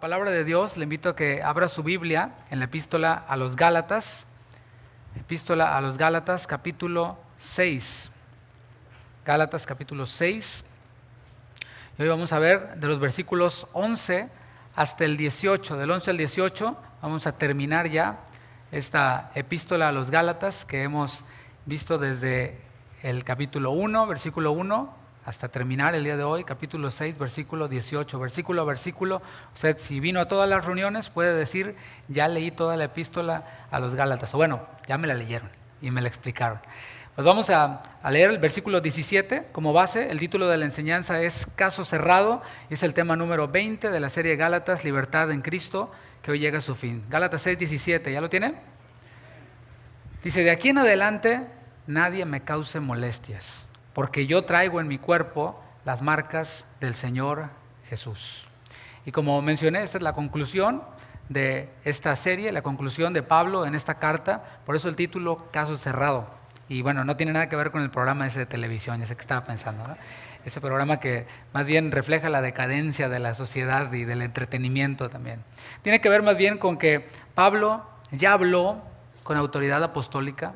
la palabra de Dios, le invito a que abra su Biblia en la epístola a los Gálatas, capítulo 6. Gálatas, capítulo 6. Y hoy vamos a ver de los versículos 11 hasta el 18. Del 11 al 18 vamos a terminar ya esta epístola a los Gálatas que hemos visto desde el capítulo 1, versículo 1, hasta terminar el día de hoy, capítulo 6, versículo 18, versículo a versículo. Usted, si vino a todas las reuniones, puede decir, ya leí toda la epístola a los Gálatas. O bueno, ya me la leyeron y me la explicaron. Pues vamos a leer el versículo 17 como base. El título de la enseñanza es Caso Cerrado. Es el tema número 20 de la serie Gálatas, Libertad en Cristo, que hoy llega a su fin. Gálatas 6, 17, ¿ya lo tiene? Dice, de aquí en adelante nadie me cause molestias, porque yo traigo en mi cuerpo las marcas del Señor Jesús. Y como mencioné, esta es la conclusión de esta serie, la conclusión de Pablo en esta carta, por eso el título Caso Cerrado. Y bueno, no tiene nada que ver con el programa ese de televisión, ya sé que estaba pensando, ¿no? Ese programa que más bien refleja la decadencia de la sociedad y del entretenimiento también. Tiene que ver más bien con que Pablo ya habló con autoridad apostólica,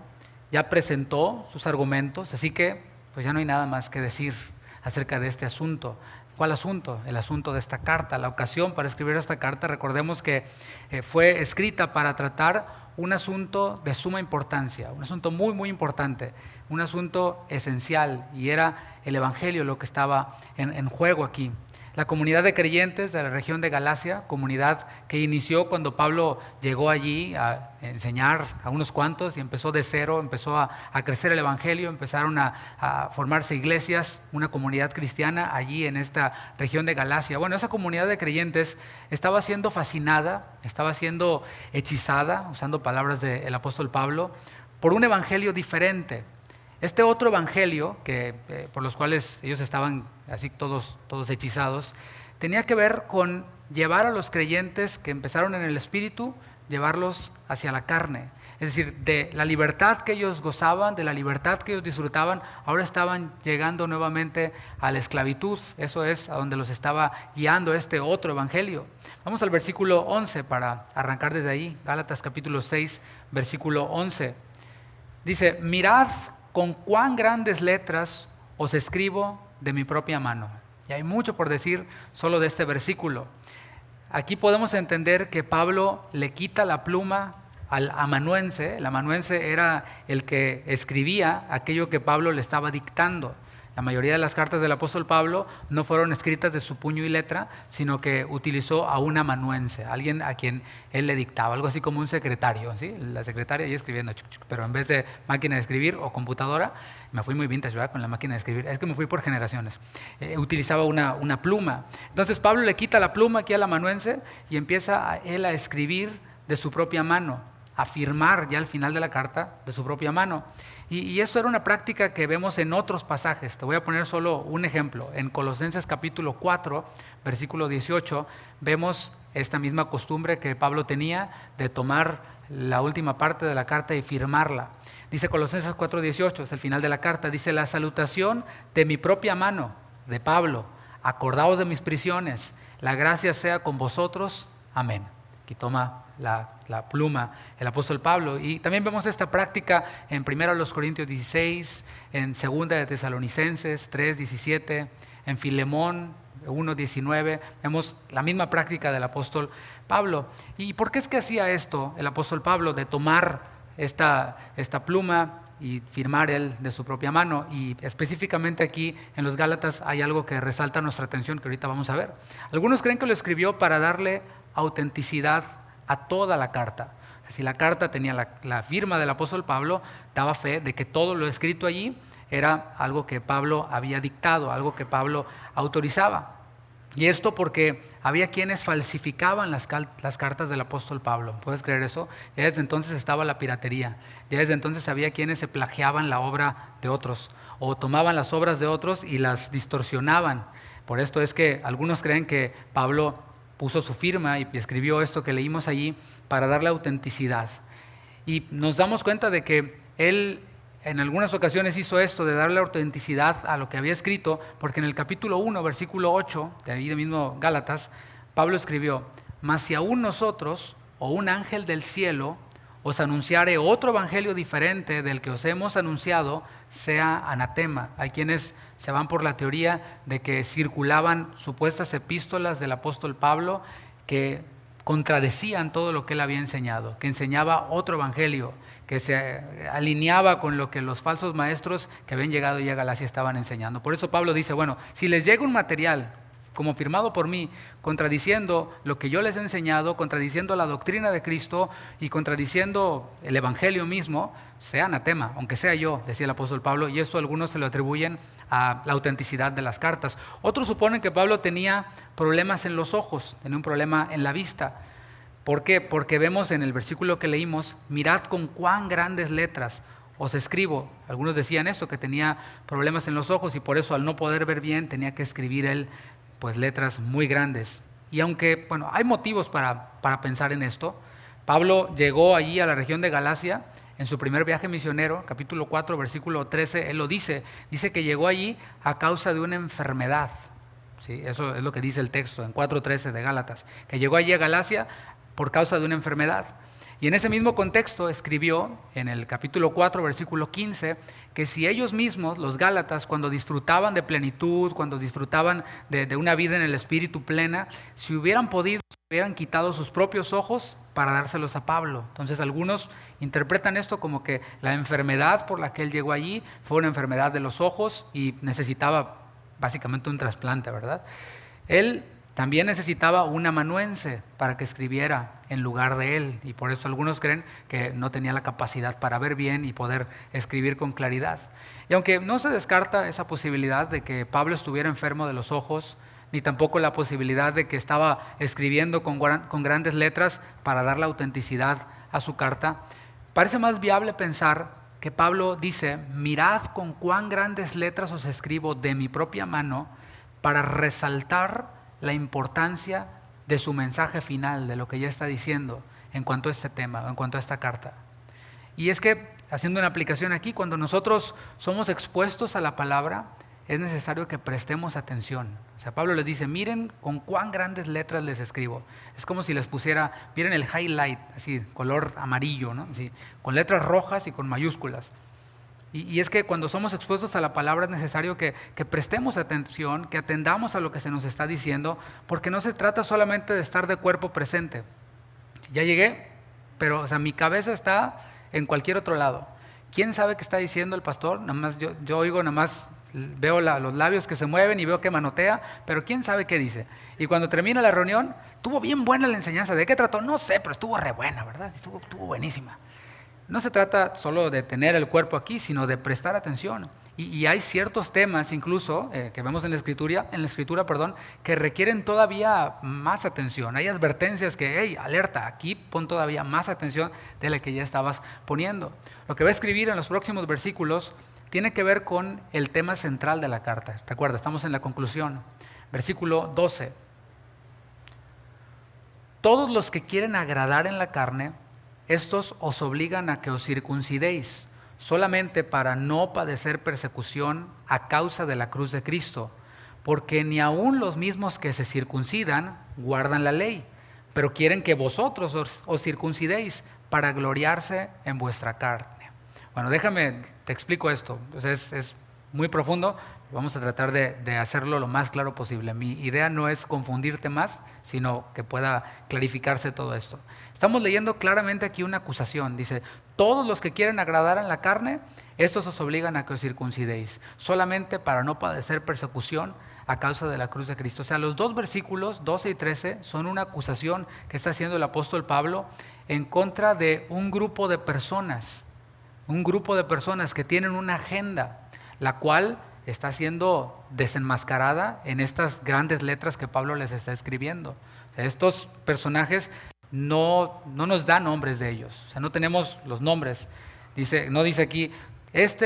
ya presentó sus argumentos, así que pues ya no hay nada más que decir acerca de este asunto. ¿Cuál asunto? El asunto de esta carta. La ocasión para escribir esta carta, recordemos que fue escrita para tratar un asunto de suma importancia, un asunto muy, muy importante, un asunto esencial, y era el Evangelio lo que estaba en juego aquí. La comunidad de creyentes de la región de Galacia, comunidad que inició cuando Pablo llegó allí a enseñar a unos cuantos y empezó de cero, empezó a crecer el Evangelio, empezaron a formarse iglesias, una comunidad cristiana allí en esta región de Galacia. Bueno, esa comunidad de creyentes estaba siendo fascinada, estaba siendo hechizada, usando palabras del apóstol Pablo, por un evangelio diferente. Este otro evangelio, por los cuales ellos estaban así todos hechizados, tenía que ver con llevar a los creyentes que empezaron en el espíritu, llevarlos hacia la carne. Es decir, de la libertad que ellos gozaban, de la libertad que ellos disfrutaban, ahora estaban llegando nuevamente a la esclavitud. Eso es a donde los estaba guiando este otro evangelio. Vamos al versículo 11 para arrancar desde ahí. Gálatas capítulo 6, versículo 11. Dice, mirad con cuán grandes letras os escribo de mi propia mano. Y hay mucho por decir solo de este versículo. Aquí podemos entender que Pablo le quita la pluma al amanuense. El amanuense era el que escribía aquello que Pablo le estaba dictando. La mayoría de las cartas del apóstol Pablo no fueron escritas de su puño y letra, sino que utilizó a un amanuense, alguien a quien él le dictaba, algo así como un secretario, ¿sí? La secretaria ahí escribiendo, pero en vez de máquina de escribir o computadora, me fui muy vintage, ¿verdad? Con la máquina de escribir, es que me fui por generaciones, utilizaba una pluma. Entonces Pablo le quita la pluma aquí al amanuense y empieza él a escribir de su propia mano, a firmar ya al final de la carta de su propia mano. Y esto era una práctica que vemos en otros pasajes. Te voy a poner solo un ejemplo. En Colosenses capítulo 4, versículo 18, vemos esta misma costumbre que Pablo tenía de tomar la última parte de la carta y firmarla. Dice Colosenses 4, 18, es el final de la carta, dice, la salutación de mi propia mano, de Pablo, acordaos de mis prisiones, la gracia sea con vosotros, amén. Aquí toma la pluma el apóstol Pablo. Y también vemos esta práctica en 1 Corintios 16, en 2 de Tesalonicenses 3, 17, en Filemón 1, 19. Vemos la misma práctica del apóstol Pablo. ¿Y por qué es que hacía esto el apóstol Pablo, de tomar esta pluma y firmar él de su propia mano? Y específicamente aquí en los Gálatas hay algo que resalta nuestra atención, que ahorita vamos a ver. Algunos creen que lo escribió para darle autenticidad a toda la carta. Si la carta tenía la firma del apóstol Pablo, daba fe de que todo lo escrito allí era algo que Pablo había dictado, algo que Pablo autorizaba. Y esto porque había quienes falsificaban las cartas del apóstol Pablo. ¿Puedes creer eso? Ya desde entonces estaba la piratería. Ya desde entonces había quienes se plagiaban la obra de otros o tomaban las obras de otros y las distorsionaban. Por esto es que algunos creen que Pablo puso su firma y escribió esto que leímos allí para darle autenticidad. Y nos damos cuenta de que él en algunas ocasiones hizo esto de darle autenticidad a lo que había escrito, porque en el capítulo 1, versículo 8, de ahí de mismo Gálatas, Pablo escribió, mas si aún nosotros o un ángel del cielo os anunciare otro evangelio diferente del que os hemos anunciado, sea anatema. Hay quienes se van por la teoría de que circulaban supuestas epístolas del apóstol Pablo que contradecían todo lo que él había enseñado, que enseñaba otro evangelio, que se alineaba con lo que los falsos maestros que habían llegado ya a Galacia estaban enseñando. Por eso Pablo dice, bueno, si les llega un material como firmado por mí, contradiciendo lo que yo les he enseñado, contradiciendo la doctrina de Cristo y contradiciendo el evangelio mismo, sea anatema, aunque sea yo, decía el apóstol Pablo, y esto algunos se lo atribuyen a la autenticidad de las cartas. Otros suponen que Pablo tenía problemas en los ojos, tenía un problema en la vista. ¿Por qué? Porque vemos en el versículo que leímos, mirad con cuán grandes letras os escribo. Algunos decían eso, que tenía problemas en los ojos y por eso al no poder ver bien tenía que escribir él pues letras muy grandes. Y aunque, bueno, hay motivos para pensar en esto, Pablo llegó allí a la región de Galacia en su primer viaje misionero, capítulo 4, versículo 13, él lo dice que llegó allí a causa de una enfermedad. ¿Sí? Eso es lo que dice el texto en 4:13 de Gálatas, que llegó allí a Galacia por causa de una enfermedad. Y en ese mismo contexto escribió en el capítulo 4, versículo 15, que si ellos mismos, los gálatas, cuando disfrutaban de plenitud, cuando disfrutaban de una vida en el Espíritu plena, si hubieran podido, hubieran quitado sus propios ojos para dárselos a Pablo. Entonces algunos interpretan esto como que la enfermedad por la que él llegó allí fue una enfermedad de los ojos y necesitaba básicamente un trasplante, ¿verdad? Él también necesitaba un amanuense para que escribiera en lugar de él, y por eso algunos creen que no tenía la capacidad para ver bien y poder escribir con claridad. Y aunque no se descarta esa posibilidad de que Pablo estuviera enfermo de los ojos, ni tampoco la posibilidad de que estaba escribiendo con grandes letras para dar la autenticidad a su carta, parece más viable pensar que Pablo dice, mirad con cuán grandes letras os escribo de mi propia mano para resaltar la importancia de su mensaje final, de lo que ya está diciendo en cuanto a este tema, en cuanto a esta carta. Y es que, haciendo una aplicación aquí, cuando nosotros somos expuestos a la palabra, es necesario que prestemos atención. O sea, Pablo les dice, miren con cuán grandes letras les escribo. Es como si les pusiera, miren el highlight, así, color amarillo, ¿no? Así, con letras rojas y con mayúsculas. Y es que cuando somos expuestos a la palabra es necesario que prestemos atención, que atendamos a lo que se nos está diciendo, porque no se trata solamente de estar de cuerpo presente. Ya llegué, pero o sea, mi cabeza está en cualquier otro lado. ¿Quién sabe qué está diciendo el pastor? Nada más yo oigo, nada más veo los labios que se mueven y veo que manotea, pero ¿quién sabe qué dice? Y cuando termina la reunión, estuvo bien buena la enseñanza. ¿De qué trató? No sé, pero estuvo re buena, ¿verdad? Estuvo buenísima. No se trata solo de tener el cuerpo aquí, sino de prestar atención. Y hay ciertos temas incluso que vemos en la escritura, que requieren todavía más atención. Hay advertencias que, hey, alerta, aquí pon todavía más atención de la que ya estabas poniendo. Lo que va a escribir en los próximos versículos tiene que ver con el tema central de la carta. Recuerda, estamos en la conclusión. Versículo 12. Todos los que quieren agradar en la carne, estos os obligan a que os circuncidéis, solamente para no padecer persecución a causa de la cruz de Cristo, porque ni aun los mismos que se circuncidan guardan la ley, pero quieren que vosotros os circuncidéis para gloriarse en vuestra carne. Bueno, te explico esto, pues es muy profundo, vamos a tratar de hacerlo lo más claro posible. Mi idea no es confundirte más, sino que pueda clarificarse todo esto. Estamos leyendo claramente aquí una acusación. Dice, todos los que quieren agradar en la carne, estos os obligan a que os circuncidéis, solamente para no padecer persecución a causa de la cruz de Cristo. O sea, los dos versículos, 12 y 13, son una acusación que está haciendo el apóstol Pablo en contra de un grupo de personas que tienen una agenda, la cual está siendo desenmascarada en estas grandes letras que Pablo les está escribiendo. O sea, estos personajes no nos da nombres de ellos, o sea, no tenemos los nombres. No dice aquí,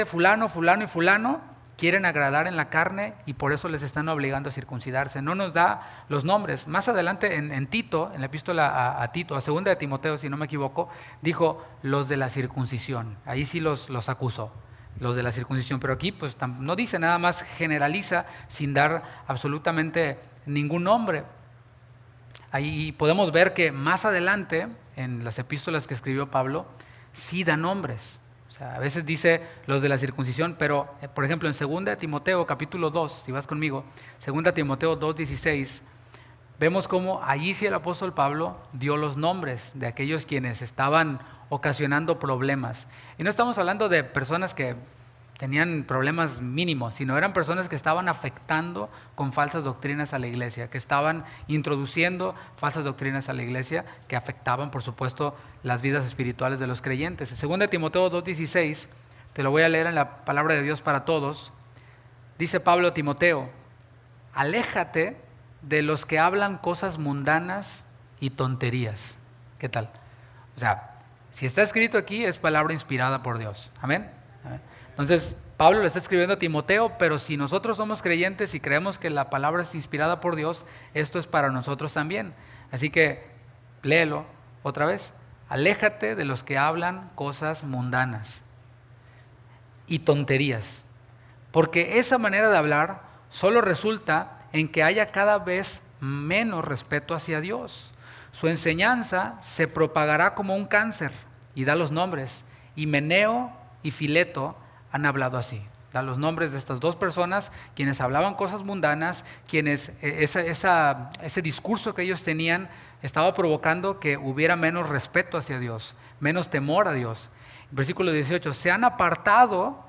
fulano, fulano y fulano quieren agradar en la carne y por eso les están obligando a circuncidarse. No nos da los nombres. Más adelante en Tito, en la epístola a Tito, a segunda de Timoteo, si no me equivoco, dijo los de la circuncisión. Ahí sí los acusó, los de la circuncisión. Pero aquí pues no dice, nada más generaliza sin dar absolutamente ningún nombre. Ahí podemos ver que más adelante, en las epístolas que escribió Pablo, sí da nombres. O sea, a veces dice los de la circuncisión, pero por ejemplo en 2 Timoteo capítulo 2, si vas conmigo, 2 Timoteo 2:16, vemos cómo allí sí el apóstol Pablo dio los nombres de aquellos quienes estaban ocasionando problemas. Y no estamos hablando de personas que tenían problemas mínimos, sino eran personas que estaban afectando con falsas doctrinas a la iglesia, que estaban introduciendo falsas doctrinas a la iglesia que afectaban, por supuesto, las vidas espirituales de los creyentes. En 2 Timoteo 2:16, te lo voy a leer en la palabra de Dios para todos, dice Pablo a Timoteo: aléjate de los que hablan cosas mundanas y tonterías. ¿Qué tal? O sea, si está escrito aquí es palabra inspirada por Dios. Amén. Amén. Entonces, Pablo le está escribiendo a Timoteo, pero si nosotros somos creyentes y creemos que la palabra es inspirada por Dios, esto es para nosotros también. Así que léelo otra vez. Aléjate de los que hablan cosas mundanas y tonterías, porque esa manera de hablar solo resulta en que haya cada vez menos respeto hacia Dios. Su enseñanza se propagará como un cáncer, y da los nombres. Himeneo y Fileto han hablado así. Da los nombres de estas dos personas, quienes hablaban cosas mundanas, quienes ese discurso que ellos tenían estaba provocando que hubiera menos respeto hacia Dios, menos temor a Dios. Versículo 18, se han apartado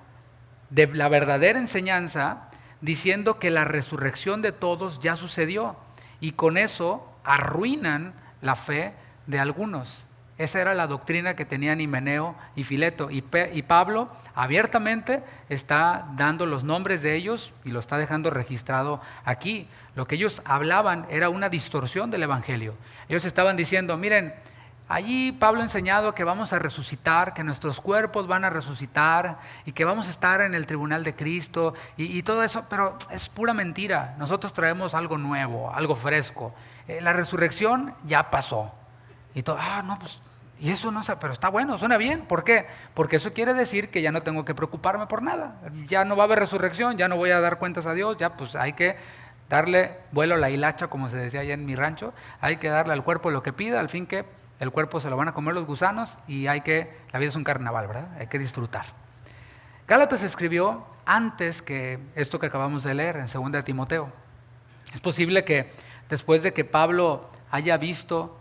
de la verdadera enseñanza, diciendo que la resurrección de todos ya sucedió, y con eso arruinan la fe de algunos. Esa era la doctrina que tenían Himeneo y Fileto, y Pablo abiertamente está dando los nombres de ellos y lo está dejando registrado aquí. Lo que ellos hablaban era una distorsión del evangelio. Ellos estaban diciendo: miren, allí Pablo ha enseñado que vamos a resucitar, que nuestros cuerpos van a resucitar y que vamos a estar en el tribunal de Cristo y todo eso, pero es pura mentira. Nosotros traemos algo nuevo, algo fresco. La resurrección ya pasó. Y todo, no, pues, y eso no sé, pero está bueno, suena bien. ¿Por qué? Porque eso quiere decir que ya no tengo que preocuparme por nada. Ya no va a haber resurrección, ya no voy a dar cuentas a Dios, ya pues hay que darle vuelo a la hilacha, como se decía allá en mi rancho. Hay que darle al cuerpo lo que pida, al fin que el cuerpo se lo van a comer los gusanos y la vida es un carnaval, ¿verdad? Hay que disfrutar. Gálatas escribió antes que esto que acabamos de leer en 2 Timoteo. Es posible que después de que Pablo haya visto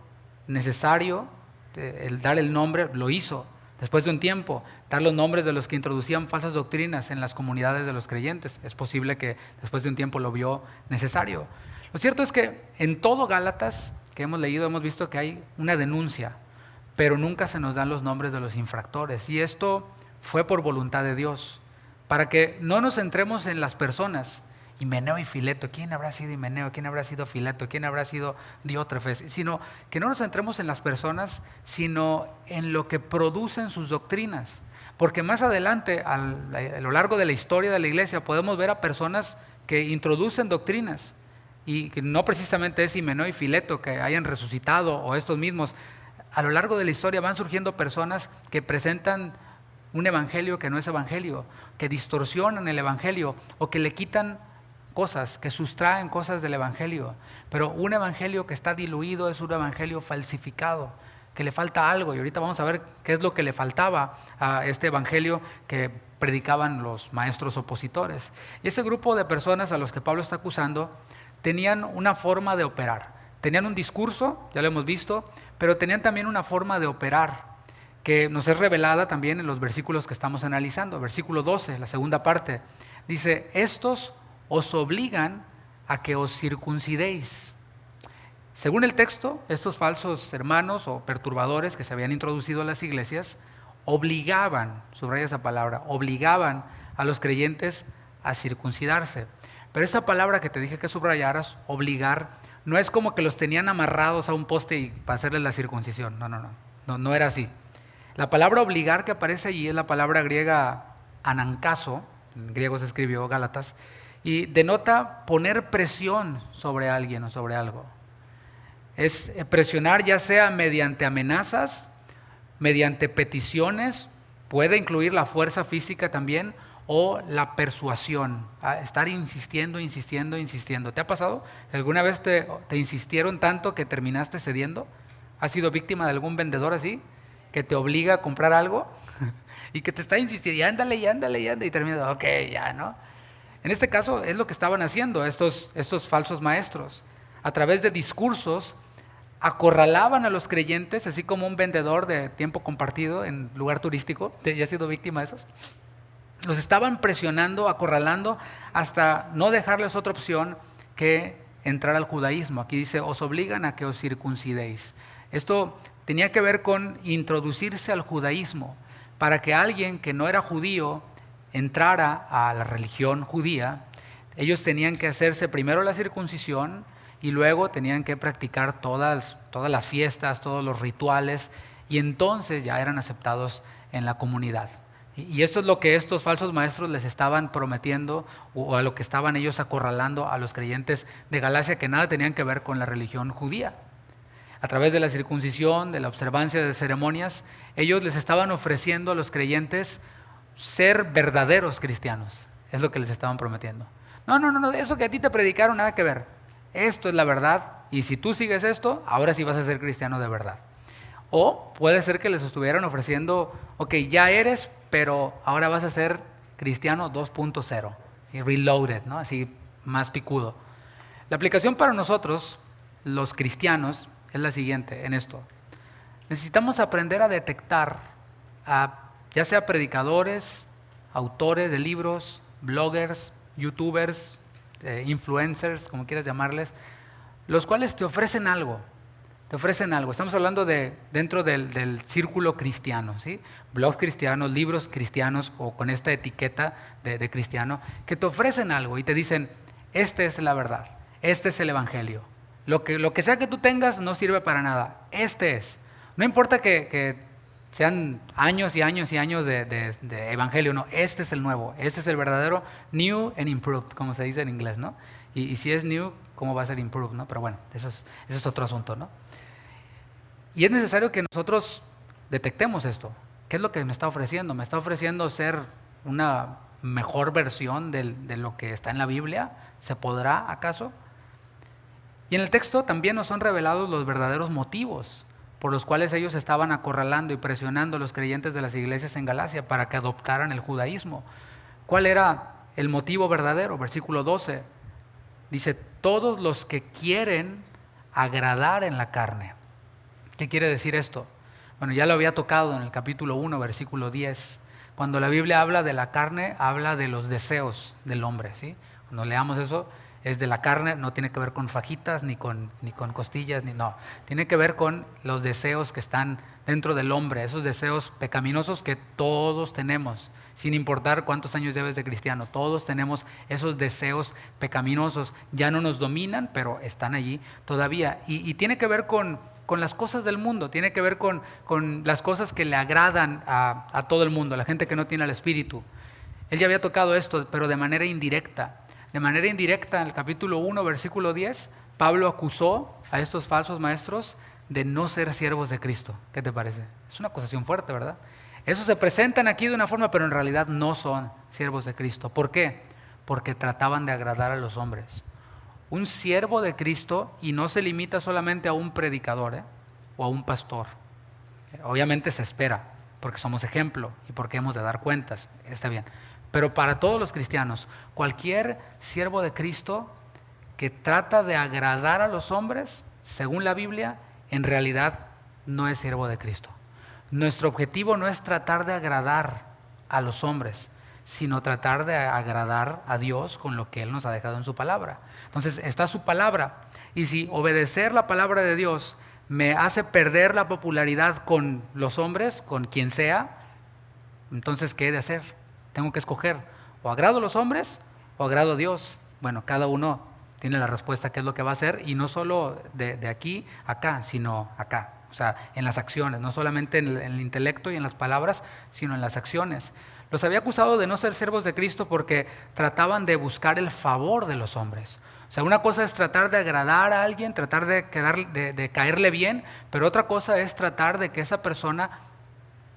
necesario el dar el nombre, lo hizo después de un tiempo, dar los nombres de los que introducían falsas doctrinas en las comunidades de los creyentes. Es posible que después de un tiempo lo vio necesario. Lo cierto es que en todo Gálatas que hemos leído hemos visto que hay una denuncia, pero nunca se nos dan los nombres de los infractores, y esto fue por voluntad de Dios, para que no nos centremos en las personas. Himeneo y Fileto, ¿quién habrá sido Himeneo? ¿Quién habrá sido Fileto? ¿Quién habrá sido Diótrefes? Sino que no nos centremos en las personas, sino en lo que producen sus doctrinas. Porque más adelante, a lo largo de la historia de la iglesia, podemos ver a personas que introducen doctrinas, y que no precisamente es Himeneo y Fileto que hayan resucitado o estos mismos. A lo largo de la historia van surgiendo personas que presentan un evangelio que no es evangelio, que distorsionan el evangelio o que le quitan cosas, que sustraen cosas del evangelio. Pero un evangelio que está diluido es un evangelio falsificado, que le falta algo, y ahorita vamos a ver qué es lo que le faltaba a este evangelio que predicaban los maestros opositores. Y ese grupo de personas a los que Pablo está acusando tenían una forma de operar, tenían un discurso, ya lo hemos visto, pero tenían también una forma de operar que nos es revelada también en los versículos que estamos analizando. Versículo 12, la segunda parte, dice: estos os obligan a que os circuncidéis. Según el texto, estos falsos hermanos o perturbadores que se habían introducido a las iglesias obligaban, subraya esa palabra, obligaban a los creyentes a circuncidarse. Pero esta palabra que te dije que subrayaras, obligar, no es como que los tenían amarrados a un poste y para hacerles la circuncisión. No era así. La palabra obligar que aparece allí es la palabra griega anankazo, en griego se escribió Gálatas, y denota poner presión sobre alguien o sobre algo. Es presionar, ya sea mediante amenazas, mediante peticiones, puede incluir la fuerza física también, o la persuasión, estar insistiendo, insistiendo, insistiendo. ¿Te ha pasado? ¿Alguna vez te insistieron tanto que terminaste cediendo? ¿Has sido víctima de algún vendedor así, que te obliga a comprar algo y que te está insistiendo, y ándale, y ándale, y ándale, y termina, ok, ya, ¿no? En este caso es lo que estaban haciendo estos falsos maestros. A través de discursos acorralaban a los creyentes, así como un vendedor de tiempo compartido en lugar turístico. ¿Ya has sido víctima de esos? Los estaban presionando, acorralando, hasta no dejarles otra opción que entrar al judaísmo. Aquí dice, os obligan a que os circuncidéis. Esto tenía que ver con introducirse al judaísmo, para que alguien que no era judío entrara a la religión judía. Ellos tenían que hacerse primero la circuncisión y luego tenían que practicar todas las fiestas, todos los rituales, y entonces ya eran aceptados en la comunidad. Y esto es lo que estos falsos maestros les estaban prometiendo, o a lo que estaban ellos acorralando a los creyentes de Galacia, que nada tenían que ver con la religión judía. A través de la circuncisión, de la observancia de ceremonias, ellos les estaban ofreciendo a los creyentes ser verdaderos cristianos. Es lo que les estaban prometiendo. No, eso que a ti te predicaron, nada que ver. Esto es la verdad, y si tú sigues esto, ahora sí vas a ser cristiano de verdad. O puede ser que les estuvieran ofreciendo, ok, ya eres, pero ahora vas a ser cristiano 2.0, ¿sí? Reloaded, ¿no? Así más picudo. La aplicación para nosotros, los cristianos, es la siguiente en esto. Necesitamos aprender a detectar ya sea predicadores, autores de libros, bloggers, youtubers, influencers, como quieras llamarles, los cuales te ofrecen algo. Estamos hablando dentro del círculo cristiano, ¿sí? Blogs cristianos, libros cristianos, o con esta etiqueta de cristiano, que te ofrecen algo y te dicen, esta es la verdad, este es el evangelio. Lo que sea que tú tengas no sirve para nada. Este es. No importa que sean años y años y años de evangelio, no. Este es el nuevo, este es el verdadero, new and improved, como se dice en inglés, ¿no? Y si es new, ¿cómo va a ser improved, no? Pero bueno, eso es otro asunto, ¿no? Y es necesario que nosotros detectemos esto. ¿Qué es lo que me está ofreciendo? ¿Me está ofreciendo ser una mejor versión de lo que está en la Biblia? ¿Se podrá acaso? Y en el texto también nos son revelados los verdaderos motivos por los cuales ellos estaban acorralando y presionando a los creyentes de las iglesias en Galacia para que adoptaran el judaísmo. ¿Cuál era el motivo verdadero? Versículo 12 dice, todos los que quieren agradar en la carne. ¿Qué quiere decir esto? Bueno, ya lo había tocado en el capítulo 1, versículo 10. Cuando la Biblia habla de la carne, habla de los deseos del hombre, ¿sí? Cuando leamos eso, es de la carne, no tiene que ver con fajitas, ni con costillas, no. Tiene que ver con los deseos que están dentro del hombre, esos deseos pecaminosos que todos tenemos, sin importar cuántos años lleves de cristiano. Todos tenemos esos deseos pecaminosos, ya no nos dominan, pero están allí todavía. Y tiene que ver con las cosas del mundo, tiene que ver con las cosas que le agradan a todo el mundo, a la gente que no tiene el Espíritu. Él ya había tocado esto, pero de manera indirecta. De manera indirecta, en el capítulo 1, versículo 10, Pablo acusó a estos falsos maestros de no ser siervos de Cristo. ¿Qué te parece? Es una acusación fuerte, ¿verdad? Esos se presentan aquí de una forma, pero en realidad no son siervos de Cristo. ¿Por qué? Porque trataban de agradar a los hombres. Un siervo de Cristo, y no se limita solamente a un predicador, o a un pastor. Obviamente se espera, porque somos ejemplo y porque hemos de dar cuentas. Está bien. Pero para todos los cristianos, cualquier siervo de Cristo que trata de agradar a los hombres, según la Biblia, en realidad no es siervo de Cristo. Nuestro objetivo no es tratar de agradar a los hombres, sino tratar de agradar a Dios con lo que Él nos ha dejado en su palabra. Entonces está su palabra, y si obedecer la palabra de Dios me hace perder la popularidad con los hombres, con quien sea, entonces ¿qué he de hacer? Tengo que escoger, o agrado a los hombres o agrado a Dios. Bueno, cada uno tiene la respuesta qué es lo que va a hacer, y no solo de aquí a acá, sino acá. O sea, en las acciones, no solamente en el intelecto y en las palabras, sino en las acciones. Los había acusado de no ser siervos de Cristo porque trataban de buscar el favor de los hombres. O sea, una cosa es tratar de agradar a alguien, tratar de caerle bien, pero otra cosa es tratar de que esa persona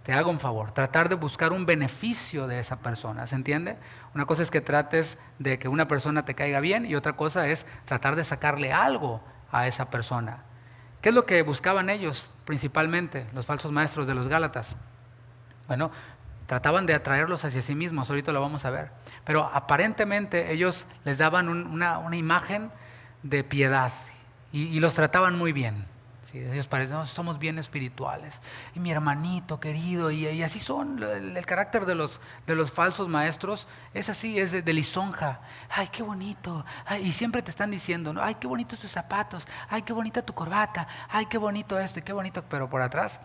te haga un favor, tratar de buscar un beneficio de esa persona, ¿se entiende? Una cosa es que trates de que una persona te caiga bien y otra cosa es tratar de sacarle algo a esa persona. ¿Qué es lo que buscaban ellos principalmente, los falsos maestros de los Gálatas? Bueno, trataban de atraerlos hacia sí mismos, ahorita lo vamos a ver. Pero aparentemente ellos les daban una imagen de piedad y los trataban muy bien. Sí, ellos parecen, no, somos bien espirituales. Y mi hermanito querido, y así son. El carácter de los falsos maestros es así, es de lisonja. Ay, qué bonito. Ay, y siempre te están diciendo, ¿no? Ay, qué bonitos tus zapatos. Ay, qué bonita tu corbata. Ay, qué bonito esto y qué bonito. Pero por atrás,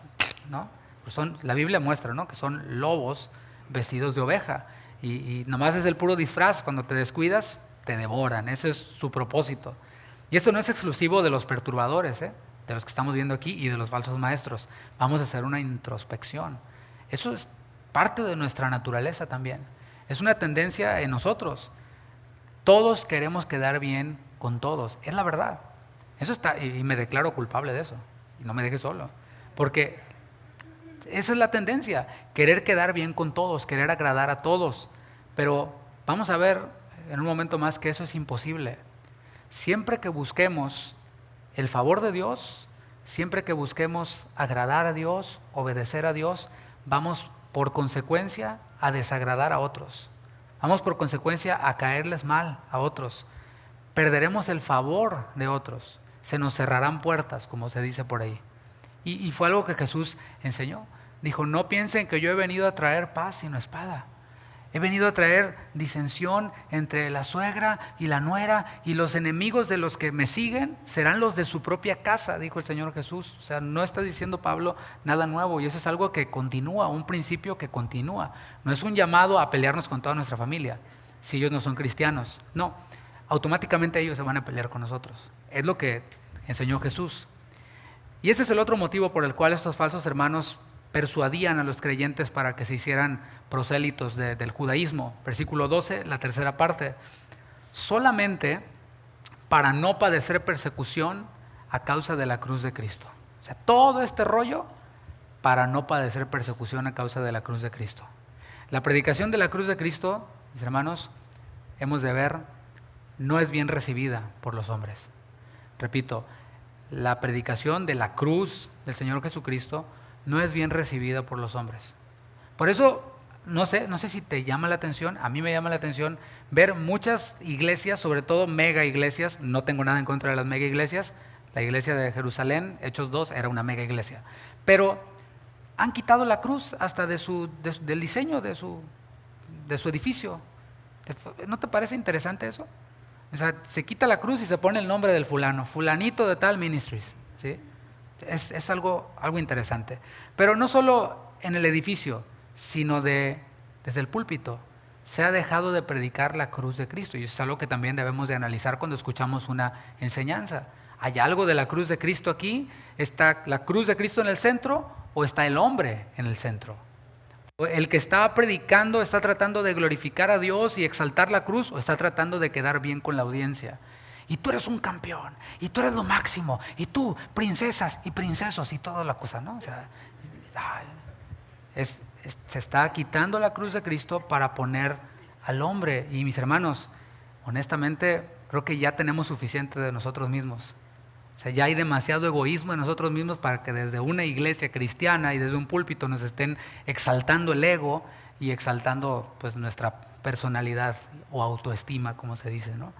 ¿no? Pues la Biblia muestra, ¿no?, que son lobos vestidos de oveja. Y nomás es el puro disfraz. Cuando te descuidas, te devoran. Ese es su propósito. Y esto no es exclusivo de los perturbadores, de los que estamos viendo aquí y de los falsos maestros. Vamos a hacer una introspección. Eso es parte de nuestra naturaleza también. Es una tendencia en nosotros. Todos queremos quedar bien con todos. Es la verdad. Eso está, y me declaro culpable de eso. Y no me dejes solo. Porque esa es la tendencia. Querer quedar bien con todos, querer agradar a todos. Pero vamos a ver en un momento más que eso es imposible. Siempre que busquemos el favor de Dios, siempre que busquemos agradar a Dios, obedecer a Dios, vamos por consecuencia a desagradar a otros. Vamos por consecuencia a caerles mal a otros. Perderemos el favor de otros. Se nos cerrarán puertas, como se dice por ahí. Y fue algo que Jesús enseñó. Dijo, no piensen que yo he venido a traer paz sino espada. He venido a traer disensión entre la suegra y la nuera, y los enemigos de los que me siguen serán los de su propia casa, dijo el Señor Jesús. O sea, no está diciendo Pablo nada nuevo, y eso es algo que continúa, un principio que continúa. No es un llamado a pelearnos con toda nuestra familia, si ellos no son cristianos. No, automáticamente ellos se van a pelear con nosotros. Es lo que enseñó Jesús. Y ese es el otro motivo por el cual estos falsos hermanos persuadían a los creyentes para que se hicieran prosélitos del judaísmo. Versículo 12, la tercera parte. Solamente para no padecer persecución a causa de la cruz de Cristo. O sea, todo este rollo para no padecer persecución a causa de la cruz de Cristo. La predicación de la cruz de Cristo, mis hermanos, hemos de ver, no es bien recibida por los hombres. Repito, la predicación de la cruz del Señor Jesucristo no es bien recibida por los hombres. Por eso, no sé si te llama la atención, a mí me llama la atención ver muchas iglesias, sobre todo mega iglesias. No tengo nada en contra de las mega iglesias. La iglesia de Jerusalén, Hechos 2, era una mega iglesia. Pero han quitado la cruz hasta del diseño de su edificio. ¿No te parece interesante eso? O sea, se quita la cruz y se pone el nombre del fulano, fulanito de tal ministries, ¿sí? Es algo interesante. Pero no solo en el edificio, sino desde el púlpito. Se ha dejado de predicar la cruz de Cristo. Y eso es algo que también debemos de analizar cuando escuchamos una enseñanza. ¿Hay algo de la cruz de Cristo aquí? ¿Está la cruz de Cristo en el centro o está el hombre en el centro? ¿El que está predicando está tratando de glorificar a Dios y exaltar la cruz o está tratando de quedar bien con la audiencia? Y tú eres un campeón, y tú eres lo máximo, y tú, princesas y princesos y toda la cosa, ¿no? O sea, se está quitando la cruz de Cristo para poner al hombre. Y mis hermanos, honestamente, creo que ya tenemos suficiente de nosotros mismos. O sea, ya hay demasiado egoísmo en nosotros mismos para que desde una iglesia cristiana y desde un púlpito nos estén exaltando el ego y exaltando pues nuestra personalidad o autoestima, como se dice, ¿no?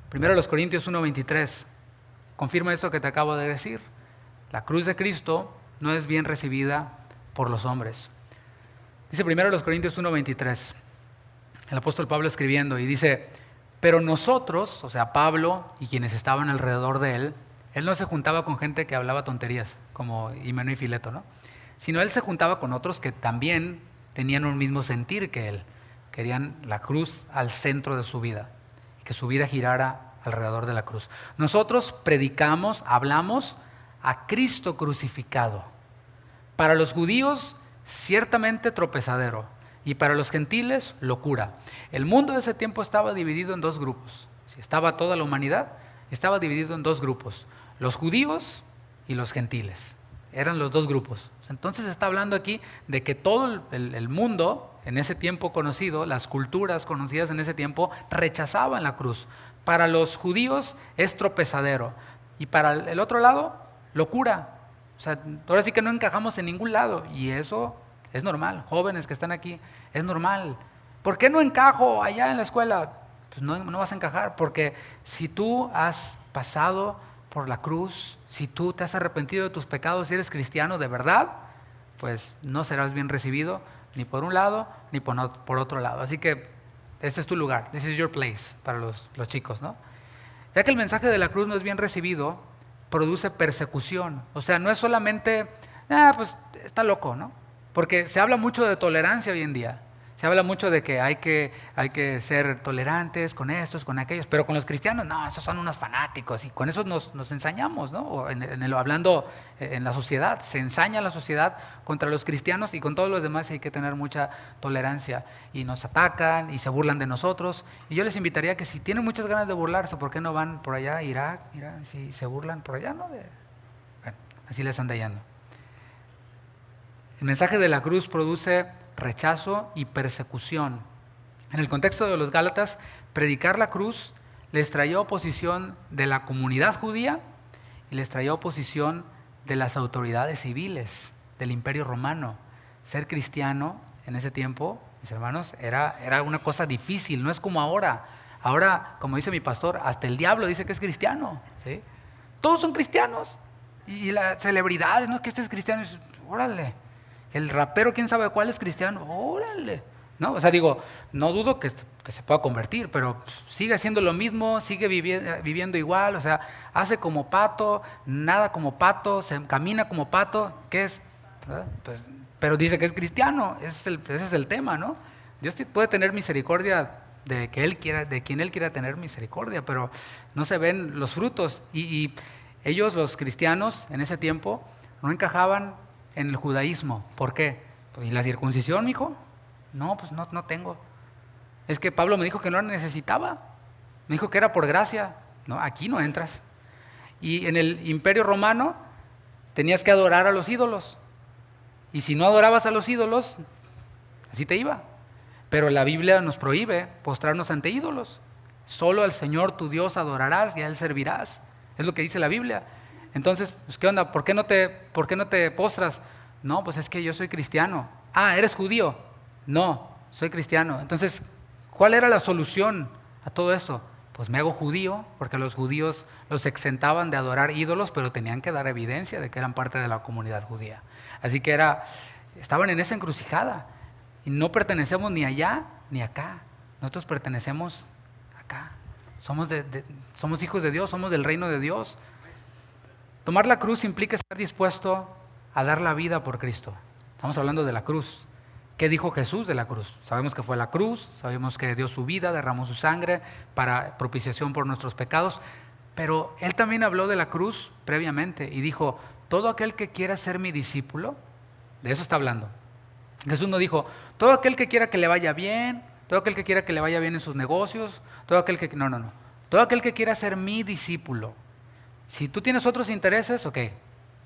Primero los Corintios 1:23 confirma eso que te acabo de decir. La cruz de Cristo no es bien recibida por los hombres. Dice primero los Corintios 1:23, el apóstol Pablo escribiendo, y dice, pero nosotros, o sea Pablo y quienes estaban alrededor de él no se juntaba con gente que hablaba tonterías, como Himeno y Fileto, ¿no? Sino él se juntaba con otros que también tenían un mismo sentir que él. Querían la cruz al centro de su vida, que su vida girara alrededor de la cruz. Nosotros predicamos, hablamos a Cristo crucificado. Para los judíos, ciertamente tropezadero, y para los gentiles, locura. El mundo de ese tiempo estaba dividido en dos grupos. Estaba toda la humanidad, estaba dividido en dos grupos, los judíos y los gentiles. eran los dos grupos. Entonces está hablando aquí de que todo el mundo, en ese tiempo conocido, las culturas conocidas en ese tiempo, rechazaban la cruz. Para los judíos es tropezadero y para el otro lado, locura. O sea, ahora sí que no encajamos en ningún lado y eso es normal. Jóvenes que están aquí, es normal. ¿Por qué no encajo allá en la escuela? Pues no vas a encajar, porque si tú has pasado por la cruz, si tú te has arrepentido de tus pecados, si eres cristiano de verdad, pues no serás bien recibido ni por un lado ni por otro lado. Así que este es tu lugar, this is your place para los chicos, ¿no? Ya que el mensaje de la cruz no es bien recibido, produce persecución. O sea, no es solamente, pues está loco, ¿no? Porque se habla mucho de tolerancia hoy en día. Se habla mucho de que hay que ser tolerantes con estos, con aquellos, pero con los cristianos, no, esos son unos fanáticos y con eso nos ensañamos, ¿no? O hablando en la sociedad, se ensaña la sociedad contra los cristianos y con todos los demás hay que tener mucha tolerancia y nos atacan y se burlan de nosotros. Y yo les invitaría que si tienen muchas ganas de burlarse, ¿por qué no van por allá a Irak? Mira, si se burlan por allá, ¿no? Bueno, así les anda yendo. El mensaje de la cruz produce rechazo y persecución. En el contexto de los Gálatas, predicar la cruz les traía oposición de la comunidad judía y les traía oposición de las autoridades civiles del Imperio Romano. Ser cristiano en ese tiempo, mis hermanos, era una cosa difícil, no es como ahora. Ahora, como dice mi pastor, hasta el diablo dice que es cristiano, ¿sí? Todos son cristianos. Y las celebridades, ¿no? Que este es cristiano, órale. El rapero, quién sabe cuál es cristiano, órale. ¿No? O sea, digo, no dudo que se pueda convertir, pero sigue haciendo lo mismo, sigue viviendo igual, o sea, hace como pato, nada como pato, camina como pato, ¿qué es? Pues, pero dice que es cristiano, ese es el tema, ¿no? Dios puede tener misericordia de quien Él quiera tener misericordia, pero no se ven los frutos. Y ellos, los cristianos, en ese tiempo, no encajaban en el judaísmo. ¿Por qué? ¿Y la circuncisión, mijo? No, pues no tengo. Es que Pablo me dijo que no la necesitaba. Me dijo que era por gracia. No, aquí no entras. Y en el Imperio Romano tenías que adorar a los ídolos. Y si no adorabas a los ídolos, así te iba. Pero la Biblia nos prohíbe postrarnos ante ídolos. Solo al Señor tu Dios adorarás y a Él servirás. Es lo que dice la Biblia. Entonces, pues, ¿qué onda? ¿Por qué no te postras? No, pues es que yo soy cristiano. Ah, ¿eres judío? No, soy cristiano. Entonces, ¿cuál era la solución a todo esto? Pues me hago judío, porque los judíos los exentaban de adorar ídolos, pero tenían que dar evidencia de que eran parte de la comunidad judía. Así que estaban en esa encrucijada. Y no pertenecemos ni allá ni acá. Nosotros pertenecemos acá. Somos hijos de Dios, somos del reino de Dios. Tomar la cruz implica estar dispuesto a dar la vida por Cristo. Estamos hablando de la cruz. ¿Qué dijo Jesús de la cruz? Sabemos que fue la cruz, sabemos que dio su vida, derramó su sangre para propiciación por nuestros pecados, pero Él también habló de la cruz previamente y dijo, todo aquel que quiera ser mi discípulo, de eso está hablando. Jesús no dijo, todo aquel que quiera que le vaya bien, todo aquel que quiera que le vaya bien en sus negocios, todo aquel que... No. Todo aquel que quiera ser mi discípulo. Si tú tienes otros intereses, ok,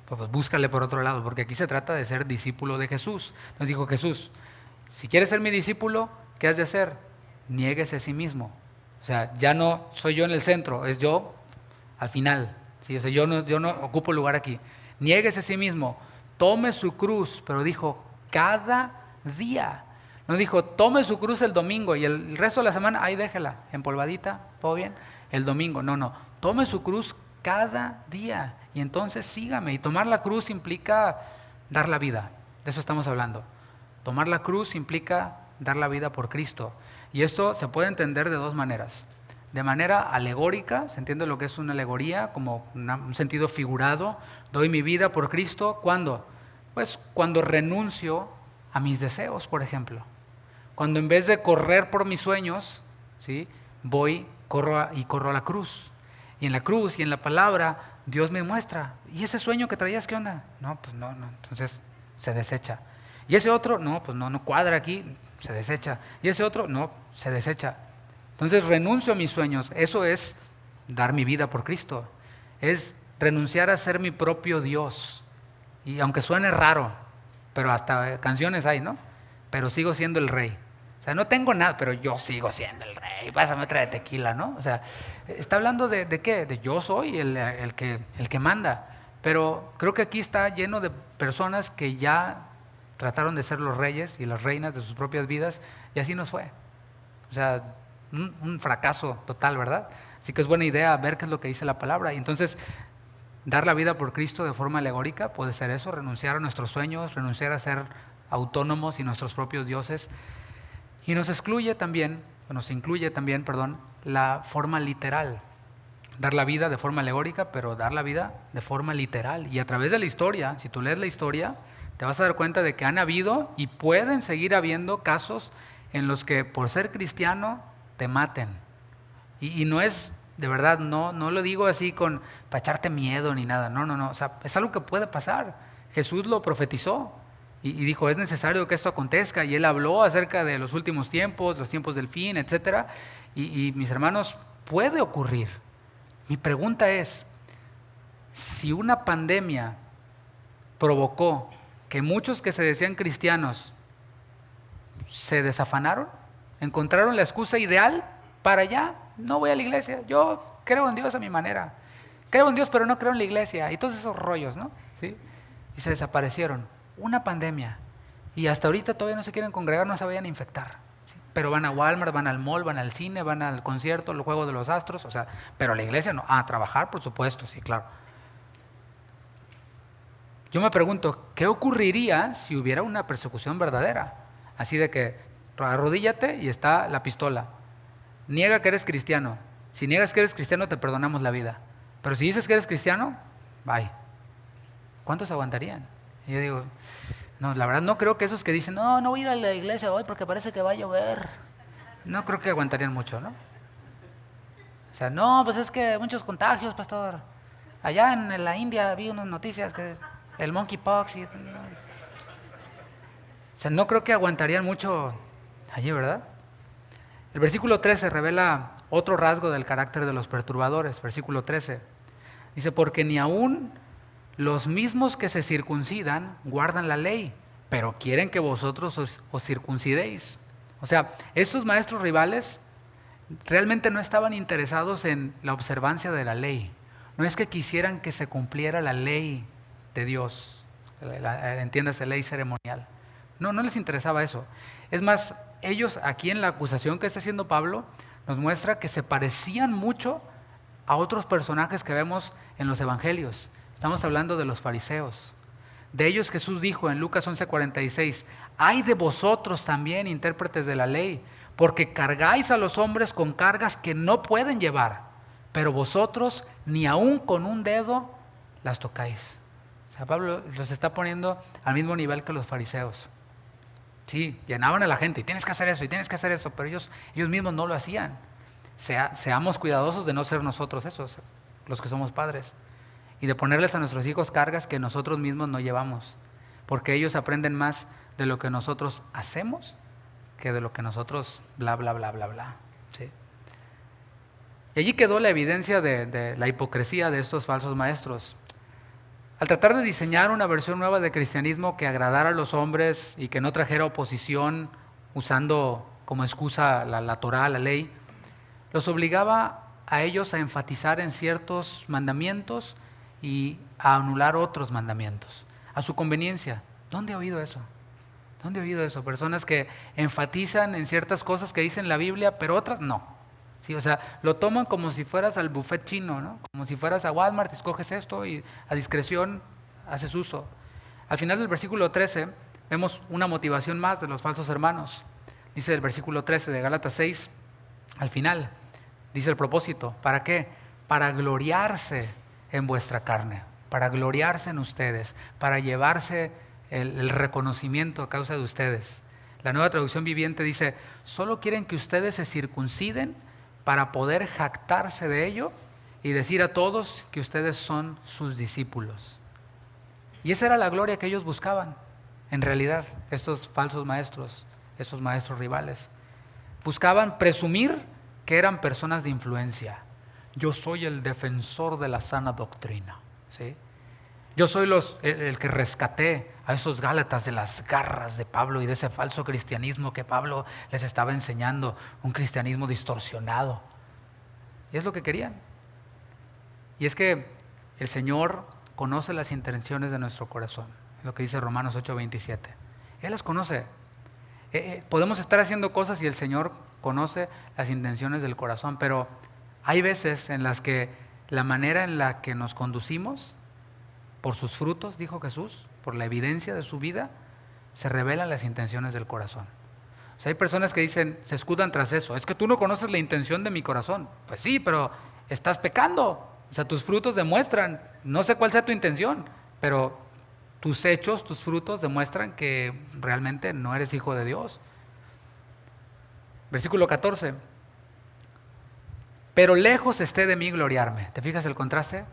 pues búscale por otro lado, porque aquí se trata de ser discípulo de Jesús. Entonces dijo Jesús, si quieres ser mi discípulo, ¿qué has de hacer? Niéguese a sí mismo. O sea, ya no soy yo en el centro, es yo al final. ¿Sí? O sea, yo no ocupo lugar aquí. Niéguese a sí mismo, tome su cruz, pero dijo, cada día. No dijo, tome su cruz el domingo y el resto de la semana, ahí déjela, empolvadita, todo bien. El domingo, no, tome su cruz cada día y entonces sígame. Y tomar la cruz implica dar la vida, de eso estamos hablando. Tomar la cruz implica dar la vida por Cristo. Y esto se puede entender de dos maneras. De manera alegórica, se entiende lo que es una alegoría, como un sentido figurado. Doy mi vida por Cristo, ¿cuándo? Pues cuando renuncio a mis deseos, por ejemplo. Cuando en vez de correr por mis sueños, ¿sí? corro a la cruz. Y en la cruz y en la palabra, Dios me muestra. ¿Y ese sueño que traías, qué onda? No, pues no. Entonces se desecha. Y ese otro, no, pues no cuadra aquí, se desecha. Y ese otro, no, se desecha. Entonces renuncio a mis sueños. Eso es dar mi vida por Cristo. Es renunciar a ser mi propio Dios. Y aunque suene raro, pero hasta canciones hay, ¿no? Pero sigo siendo el rey. O sea, no tengo nada, pero yo sigo siendo el rey. Pásame otra de tequila, ¿no? O sea, está hablando de qué? De yo soy el que manda. Pero creo que aquí está lleno de personas que ya trataron de ser los reyes y las reinas de sus propias vidas y así nos fue. O sea, un fracaso total, ¿verdad? Así que es buena idea ver qué es lo que dice la palabra. Y entonces, dar la vida por Cristo de forma alegórica puede ser eso, renunciar a nuestros sueños, renunciar a ser autónomos y nuestros propios dioses. Y nos incluye también, la forma literal. Dar la vida de forma alegórica, pero dar la vida de forma literal. Y a través de la historia, si tú lees la historia, te vas a dar cuenta de que han habido y pueden seguir habiendo casos en los que por ser cristiano te maten. Y no es, de verdad, no lo digo así para echarte miedo ni nada, no, o sea, es algo que puede pasar. Jesús lo profetizó y dijo, es necesario que esto acontezca, y él habló acerca de los últimos tiempos, los tiempos del fin, etcétera. Y mis hermanos, puede ocurrir. Mi pregunta es, si una pandemia provocó que muchos que se decían cristianos se desafanaron, encontraron la excusa ideal para ya, no voy a la iglesia, yo creo en Dios a mi manera, creo en Dios pero no creo en la iglesia, y todos esos rollos, ¿no? ¿Sí? Y se desaparecieron, una pandemia, y hasta ahorita todavía no se quieren congregar, no se vayan a infectar, ¿sí? Pero van a Walmart, van al mall, van al cine, van al concierto, al juego de los astros, o sea, pero a la iglesia no, a trabajar por supuesto, sí, claro. Yo me pregunto, ¿qué ocurriría si hubiera una persecución verdadera? Así de que arrodíllate y está la pistola. Niega que eres cristiano. Si niegas que eres cristiano, te perdonamos la vida. Pero si dices que eres cristiano, bye. ¿Cuántos aguantarían? Y yo digo, no, la verdad no creo que esos que dicen, no voy a ir a la iglesia hoy porque parece que va a llover. No creo que aguantarían mucho, ¿no? O sea, no, pues es que muchos contagios, pastor. Allá en la India vi unas noticias que el monkeypox y... O sea, no creo que aguantarían mucho allí, ¿verdad? El versículo 13 revela otro rasgo del carácter de los perturbadores. Versículo 13 dice, porque ni aún los mismos que se circuncidan guardan la ley, pero quieren que vosotros os circuncidéis. O sea, estos maestros rivales realmente no estaban interesados en la observancia de la ley. No es que quisieran que se cumpliera la ley de Dios, entiéndase, ley ceremonial. No les interesaba eso. Es más, ellos aquí en la acusación que está haciendo Pablo nos muestra que se parecían mucho a otros personajes que vemos en los evangelios. Estamos hablando de los fariseos. De ellos Jesús dijo en Lucas 11:46, ay de vosotros también, intérpretes de la ley, porque cargáis a los hombres con cargas que no pueden llevar, pero vosotros ni aun con un dedo las tocáis. O sea, Pablo los está poniendo al mismo nivel que los fariseos. Sí, llenaban a la gente, y tienes que hacer eso, y tienes que hacer eso, pero ellos mismos no lo hacían. Seamos cuidadosos de no ser nosotros esos, los que somos padres, y de ponerles a nuestros hijos cargas que nosotros mismos no llevamos, porque ellos aprenden más de lo que nosotros hacemos que de lo que nosotros bla, bla, bla, bla, bla. ¿Sí? Y allí quedó la evidencia de la hipocresía de estos falsos maestros. Al tratar de diseñar una versión nueva de cristianismo que agradara a los hombres y que no trajera oposición usando como excusa la Torá, la ley, los obligaba a ellos a enfatizar en ciertos mandamientos y a anular otros mandamientos, a su conveniencia. ¿Dónde he oído eso? ¿Dónde he oído eso? Personas que enfatizan en ciertas cosas que dicen la Biblia, pero otras no. Sí, o sea, lo toman como si fueras al buffet chino, ¿no? Como si fueras a Walmart, escoges esto y a discreción haces uso. Al final del versículo 13 vemos una motivación más de los falsos hermanos. Dice el versículo 13 de Gálatas 6, al final, dice el propósito. ¿Para qué? Para gloriarse en vuestra carne, para gloriarse en ustedes, para llevarse el reconocimiento a causa de ustedes. La Nueva Traducción Viviente dice, solo quieren que ustedes se circunciden para poder jactarse de ello y decir a todos que ustedes son sus discípulos. Y esa era la gloria que ellos buscaban, en realidad, estos falsos maestros, esos maestros rivales. Buscaban presumir que eran personas de influencia. Yo soy el defensor de la sana doctrina, ¿sí? Yo soy el que rescaté a esos Gálatas de las garras de Pablo y de ese falso cristianismo que Pablo les estaba enseñando, un cristianismo distorsionado. Y es lo que querían. Y es que el Señor conoce las intenciones de nuestro corazón, es lo que dice Romanos 8:27. Él las conoce. Podemos estar haciendo cosas y el Señor conoce las intenciones del corazón, pero hay veces en las que la manera en la que nos conducimos, por sus frutos, dijo Jesús, por la evidencia de su vida, se revelan las intenciones del corazón. O sea, hay personas que dicen, se escudan tras eso, es que tú no conoces la intención de mi corazón. Pues sí, pero estás pecando. O sea, tus frutos demuestran, no sé cuál sea tu intención, pero tus hechos, tus frutos demuestran que realmente no eres hijo de Dios. Versículo 14. Pero lejos esté de mí gloriarme. ¿Te fijas el contraste?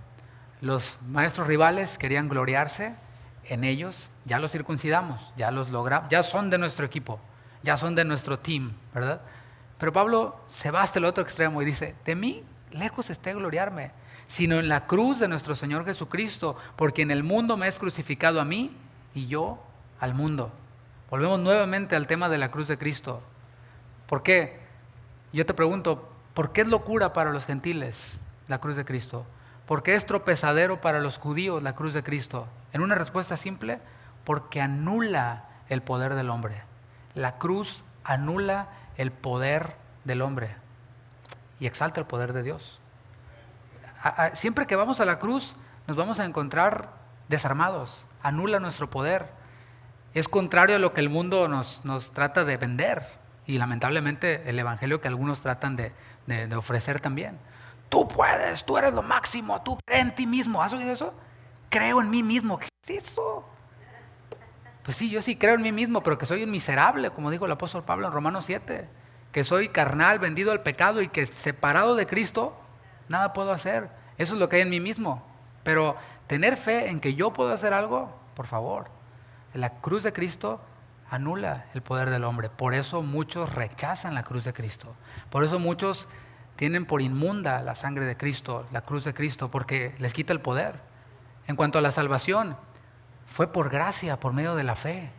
Los maestros rivales querían gloriarse en ellos, ya los circuncidamos, ya los logramos, ya son de nuestro equipo, ya son de nuestro team, ¿verdad? Pero Pablo se va hasta el otro extremo y dice, de mí lejos esté gloriarme, sino en la cruz de nuestro Señor Jesucristo, porque en el mundo me es crucificado a mí y yo al mundo. Volvemos nuevamente al tema de la cruz de Cristo. ¿Por qué? Yo te pregunto, ¿por qué es locura para los gentiles la cruz de Cristo? ¿Por qué es tropezadero para los judíos la cruz de Cristo? En una respuesta simple, porque anula el poder del hombre. La cruz anula el poder del hombre y exalta el poder de Dios. Siempre que vamos a la cruz nos vamos a encontrar desarmados, anula nuestro poder. Es contrario a lo que el mundo nos trata de vender y lamentablemente el evangelio que algunos tratan de ofrecer también. Tú puedes, tú eres lo máximo, tú crees en ti mismo. ¿Has oído eso? Creo en mí mismo. ¿Qué es eso? Pues sí, yo sí creo en mí mismo, pero que soy un miserable, como dijo el apóstol Pablo en Romanos 7, que soy carnal, vendido al pecado y que separado de Cristo, nada puedo hacer. Eso es lo que hay en mí mismo. Pero tener fe en que yo puedo hacer algo, por favor. La cruz de Cristo anula el poder del hombre. Por eso muchos rechazan la cruz de Cristo. Por eso muchos tienen por inmunda la sangre de Cristo, la cruz de Cristo, porque les quita el poder. En cuanto a la salvación, fue por gracia, por medio de la fe.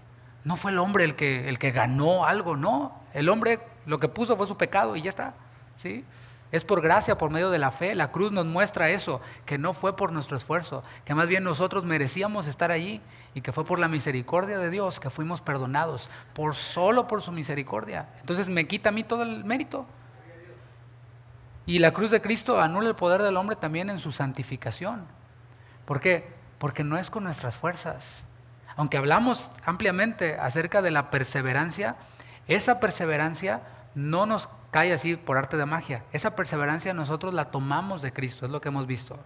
No fue el hombre el que ganó algo, no. El hombre lo que puso fue su pecado y ya está, ¿sí? Es por gracia, por medio de la fe. La cruz nos muestra eso, que no fue por nuestro esfuerzo, que más bien nosotros merecíamos estar allí y que fue por la misericordia de Dios que fuimos perdonados, solo por su misericordia. Entonces me quita a mí todo el mérito. Y la cruz de Cristo anula el poder del hombre también en su santificación. ¿Por qué? Porque no es con nuestras fuerzas. Aunque hablamos ampliamente acerca de la perseverancia, esa perseverancia no nos cae así por arte de magia. Esa perseverancia nosotros la tomamos de Cristo, es lo que hemos visto.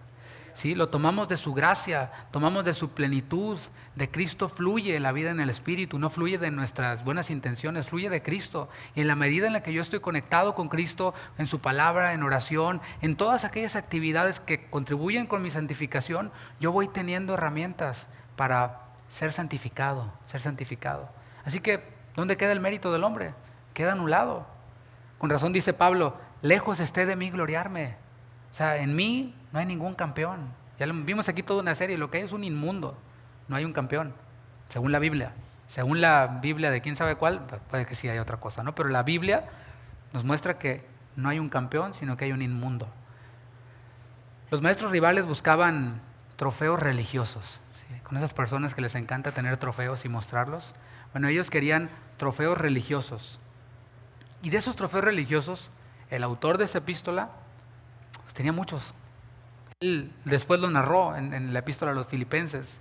¿Sí? Lo tomamos de su gracia, tomamos de su plenitud. De Cristo fluye la vida en el Espíritu, no fluye de nuestras buenas intenciones, fluye de Cristo. Y en la medida en la que yo estoy conectado con Cristo, en su palabra, en oración, en todas aquellas actividades que contribuyen con mi santificación, yo voy teniendo herramientas para ser santificado, ser santificado. Así que, ¿dónde queda el mérito del hombre? Queda anulado. Con razón dice Pablo, lejos esté de mí gloriarme. O sea, en mí no hay ningún campeón. Ya vimos aquí toda una serie, lo que hay es un inmundo. No hay un campeón, según la Biblia. Según la Biblia de quién sabe cuál, puede que sí hay otra cosa, ¿no? Pero la Biblia nos muestra que no hay un campeón, sino que hay un inmundo. Los maestros rivales buscaban trofeos religiosos, ¿sí? Con esas personas que les encanta tener trofeos y mostrarlos. Bueno, ellos querían trofeos religiosos. Y de esos trofeos religiosos, el autor de esa epístola pues tenía muchos. Él después lo narró en la epístola a los Filipenses.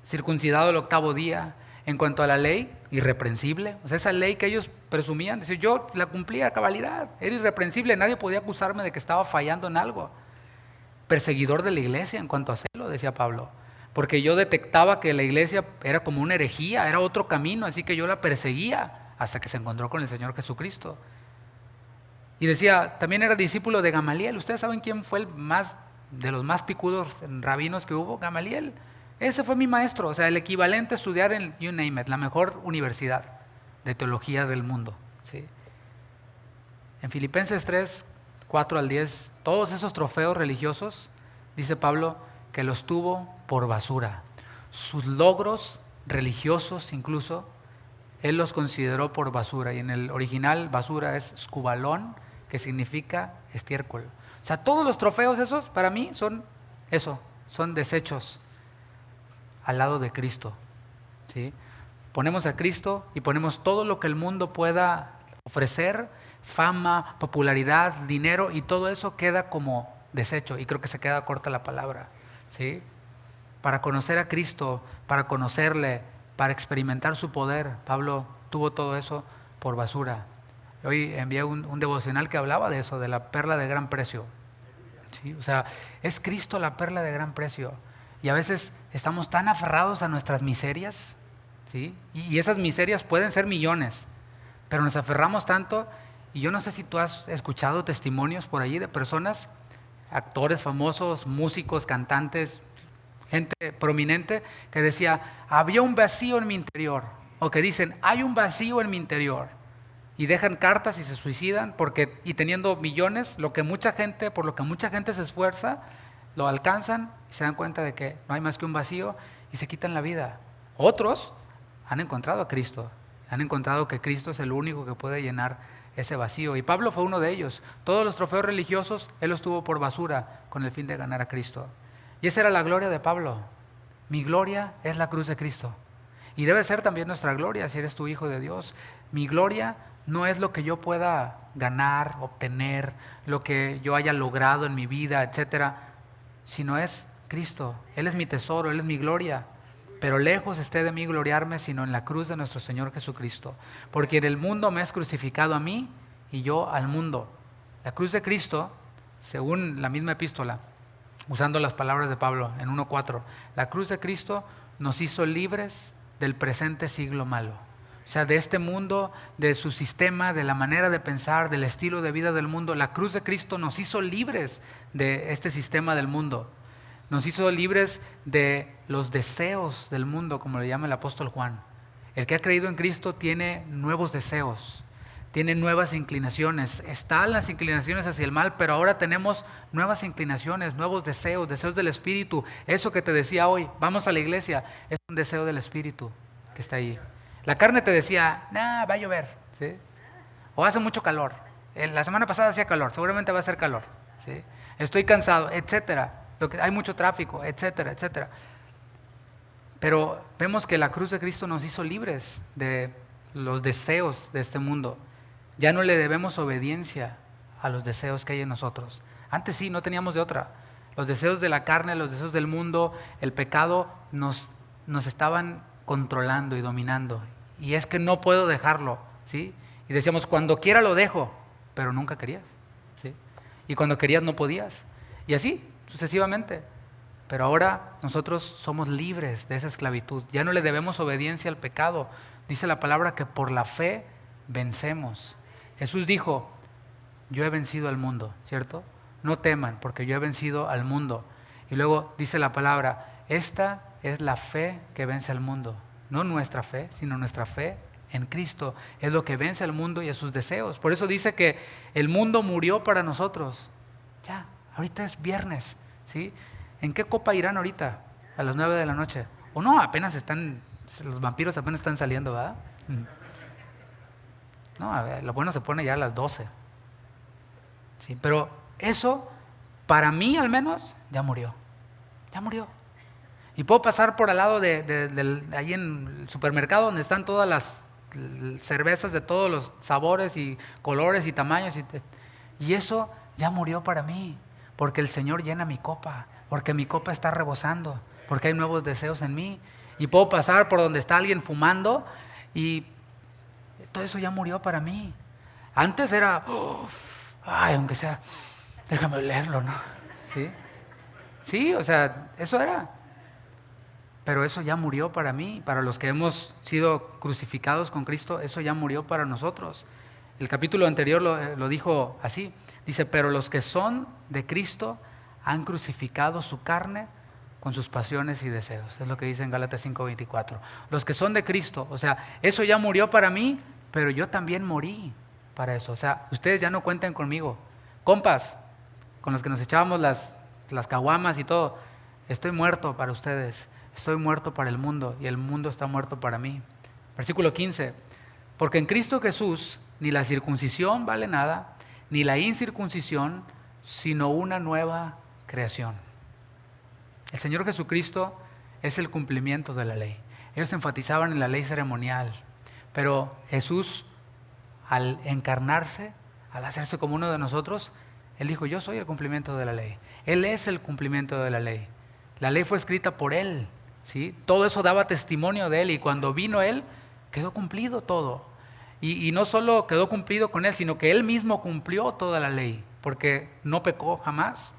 Circuncidado el 8º día. En cuanto a la ley, irreprensible. O sea, esa ley que ellos presumían, decir, yo la cumplía a cabalidad, era irreprensible, nadie podía acusarme de que estaba fallando en algo. Perseguidor de la iglesia en cuanto a celo, decía Pablo, porque yo detectaba que la iglesia era como una herejía, era otro camino, así que yo la perseguía hasta que se encontró con el Señor Jesucristo. Y decía, también era discípulo de Gamaliel. ¿Ustedes saben quién fue de los más picudos rabinos que hubo? Gamaliel. Ese fue mi maestro, o sea, el equivalente a estudiar en, you name it, la mejor universidad de teología del mundo, ¿sí? En Filipenses 3, 4 al 10, todos esos trofeos religiosos, dice Pablo, que los tuvo por basura. sus logros religiosos incluso, él los consideró por basura. Y en el original basura es scubalón, que significa estiércol. O sea, todos los trofeos esos para mí son eso, son desechos al lado de Cristo, ¿sí? Ponemos a Cristo y ponemos todo lo que el mundo pueda ofrecer, fama, popularidad, dinero, y todo eso queda como desecho, y creo que se queda corta la palabra, ¿sí? Para conocer a Cristo, para conocerle, para experimentar su poder, Pablo tuvo todo eso por basura. Hoy envié un devocional que hablaba de eso, de la perla de gran precio, ¿sí? O sea, es Cristo la perla de gran precio. Y a veces estamos tan aferrados a nuestras miserias, ¿sí? Y esas miserias pueden ser millones, pero nos aferramos tanto. Y yo no sé si tú has escuchado testimonios por allí de personas, actores famosos, músicos, cantantes, gente prominente, que decía, había un vacío en mi interior, o que dicen, hay un vacío en mi interior, y dejan cartas y se suicidan y teniendo millones, por lo que mucha gente se esfuerza, lo alcanzan y se dan cuenta de que no hay más que un vacío y se quitan la vida. Otros han encontrado a Cristo, han encontrado que Cristo es el único que puede llenar ese vacío, y Pablo fue uno de ellos. Todos los trofeos religiosos él los tuvo por basura con el fin de ganar a Cristo. Y esa era la gloria de Pablo. Mi gloria es la cruz de Cristo, y debe ser también nuestra gloria si eres tu hijo de Dios. Mi gloria no es lo que yo pueda ganar, obtener, lo que yo haya logrado en mi vida, etcétera, sino es Cristo. Él es mi tesoro, Él es mi gloria. Pero lejos esté de mí gloriarme, sino en la cruz de nuestro Señor Jesucristo. Porque en el mundo me es crucificado a mí y yo al mundo. La cruz de Cristo, según la misma epístola, usando las palabras de Pablo en 1:4, la cruz de Cristo nos hizo libres del presente siglo malo. O sea, de este mundo, de su sistema, de la manera de pensar, del estilo de vida del mundo. La cruz de Cristo nos hizo libres de este sistema del mundo. Nos hizo libres de los deseos del mundo, como le llama el apóstol Juan. El que ha creído en Cristo tiene nuevos deseos, tiene nuevas inclinaciones. Están las inclinaciones hacia el mal, pero ahora tenemos nuevas inclinaciones, nuevos deseos, deseos del Espíritu. Eso que te decía hoy, vamos a la iglesia, es un deseo del Espíritu que está ahí. La carne te decía, va a llover, ¿sí? O hace mucho calor. La semana pasada hacía calor, seguramente va a hacer calor, ¿sí? Estoy cansado, etcétera. Hay mucho tráfico, etcétera, etcétera. Pero vemos que la cruz de Cristo nos hizo libres de los deseos de este mundo. Ya no le debemos obediencia a los deseos que hay en nosotros. Antes sí, no teníamos de otra. Los deseos de la carne, los deseos del mundo, el pecado nos estaban controlando y dominando. Y es que no puedo dejarlo, ¿sí? Y decíamos, cuando quiera lo dejo, pero nunca querías, ¿sí? Y cuando querías no podías. Y así, sucesivamente. Pero ahora nosotros somos libres de esa esclavitud. Ya no le debemos obediencia al pecado. Dice la palabra que por la fe vencemos. Jesús dijo, yo he vencido al mundo, ¿cierto? No teman, porque yo he vencido al mundo. Y luego dice la palabra, esta es la fe que vence al mundo. No nuestra fe, sino nuestra fe en Cristo. Es lo que vence al mundo y a sus deseos. Por eso dice que el mundo murió para nosotros. Ya, ahorita es viernes, ¿sí? ¿En qué copa irán ahorita? A las 9 de la noche. O no, los vampiros apenas están saliendo, ¿verdad? No, a ver, lo bueno se pone ya a las 12. Sí, pero eso, para mí al menos, ya murió. Ya murió. Y puedo pasar por al lado ahí en el supermercado donde están todas las cervezas de todos los sabores y colores y tamaños. Y eso ya murió para mí. Porque el Señor llena mi copa. Porque mi copa está rebosando. Porque hay nuevos deseos en mí. Y puedo pasar por donde está alguien fumando y todo eso ya murió para mí. Antes era, aunque sea, déjame leerlo, ¿no? ¿Sí? Sí, o sea, eso era. Pero eso ya murió para mí, para los que hemos sido crucificados con Cristo, eso ya murió para nosotros. El capítulo anterior lo dijo así, dice, pero los que son de Cristo han crucificado su carne con sus pasiones y deseos. Es lo que dice en Gálatas 5:24. Los que son de Cristo, o sea, eso ya murió para mí, pero yo también morí para eso. O sea, ustedes ya no cuenten conmigo. Compas, con los que nos echábamos las caguamas y todo, estoy muerto para ustedes. estoy muerto para el mundo y el mundo está muerto para mí. Versículo 15, porque en Cristo Jesús ni la circuncisión vale nada, ni la incircuncisión, sino una nueva creación. El Señor Jesucristo es el cumplimiento de la ley. Ellos enfatizaban en la ley ceremonial, pero Jesús, al encarnarse, al hacerse como uno de nosotros, Él dijo, yo soy el cumplimiento de la ley. Él es el cumplimiento de la ley. La ley fue escrita por Él, ¿sí? Todo eso daba testimonio de Él, y cuando vino Él, quedó cumplido todo. Y no solo quedó cumplido con Él, sino que Él mismo cumplió toda la ley, porque no pecó jamás.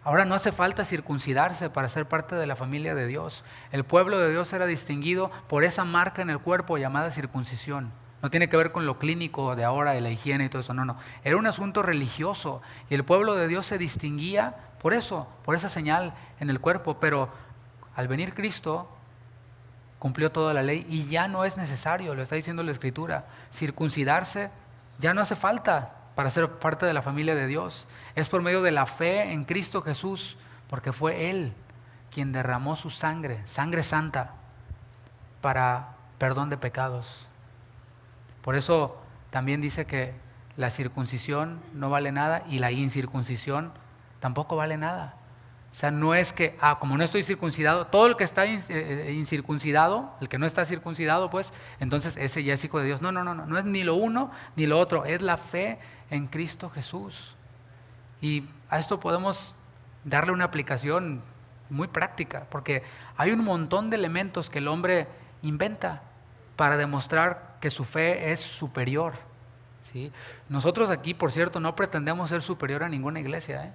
Ahora no hace falta circuncidarse para ser parte de la familia de Dios. El pueblo de Dios era distinguido por esa marca en el cuerpo llamada circuncisión. No tiene que ver con lo clínico de ahora, de la higiene y todo eso, no. Era un asunto religioso y el pueblo de Dios se distinguía por eso, por esa señal en el cuerpo. Pero al venir Cristo, cumplió toda la ley y ya no es necesario, lo está diciendo la Escritura, circuncidarse ya no hace falta para ser parte de la familia de Dios. Es por medio de la fe en Cristo Jesús, porque fue Él quien derramó su sangre, sangre santa, para perdón de pecados. Por eso también dice que la circuncisión no vale nada y la incircuncisión tampoco vale nada. O sea, no es que, como no estoy circuncidado, todo el que está incircuncidado, el que no está circuncidado, pues, entonces ese ya es hijo de Dios. No es ni lo uno ni lo otro, es la fe en Cristo Jesús. Y a esto podemos darle una aplicación muy práctica, porque hay un montón de elementos que el hombre inventa para demostrar que su fe es superior, ¿sí? Nosotros aquí, por cierto, no pretendemos ser superior a ninguna iglesia, ¿eh?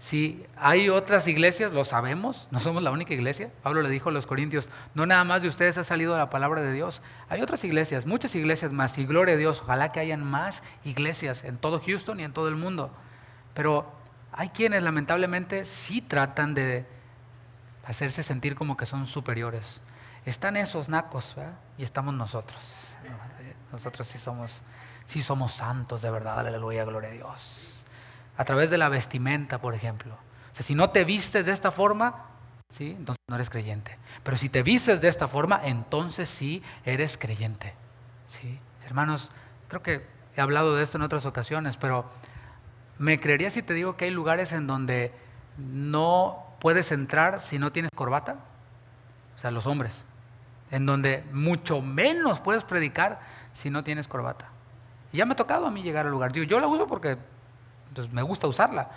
Si hay otras iglesias, lo sabemos, no somos la única iglesia. Pablo le dijo a los corintios, no nada más de ustedes ha salido la palabra de Dios. Hay otras iglesias, muchas iglesias más, y gloria a Dios, ojalá que hayan más iglesias en todo Houston y en todo el mundo. Pero hay quienes lamentablemente sí tratan de hacerse sentir como que son superiores. Están esos nacos, ¿verdad? Y estamos nosotros. Nosotros sí somos santos de verdad, aleluya, gloria a Dios. A través de la vestimenta, por ejemplo. O sea, si no te vistes de esta forma, ¿sí? Entonces no eres creyente. Pero si te vistes de esta forma, entonces sí eres creyente, ¿sí? Hermanos, creo que he hablado de esto en otras ocasiones, pero ¿me creerías si te digo que hay lugares en donde no puedes entrar si no tienes corbata? O sea, los hombres. En donde mucho menos puedes predicar si no tienes corbata. Y ya me ha tocado a mí llegar al lugar. Digo, yo la uso porque me gusta usarla,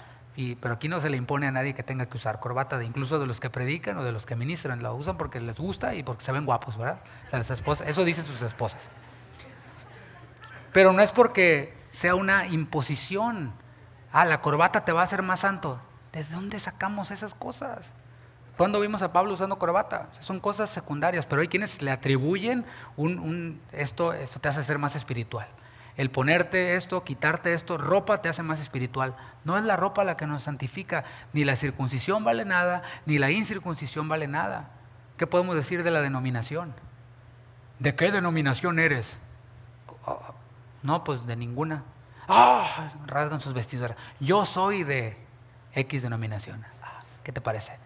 pero aquí no se le impone a nadie que tenga que usar corbata, incluso de los que predican o de los que ministran, la usan porque les gusta y porque se ven guapos, ¿verdad? Las esposas, eso dicen sus esposas. Pero no es porque sea una imposición. La corbata te va a hacer más santo. ¿De dónde sacamos esas cosas? ¿Cuándo vimos a Pablo usando corbata? O sea, son cosas secundarias, pero hay quienes le atribuyen esto te hace ser más espiritual. El ponerte esto, quitarte esto, ropa te hace más espiritual. No es la ropa la que nos santifica. Ni la circuncisión vale nada, ni la incircuncisión vale nada. ¿Qué podemos decir de la denominación? ¿De qué denominación eres? No, pues de ninguna. Rasgan sus vestiduras. Yo soy de X denominación. ¿Qué te parece?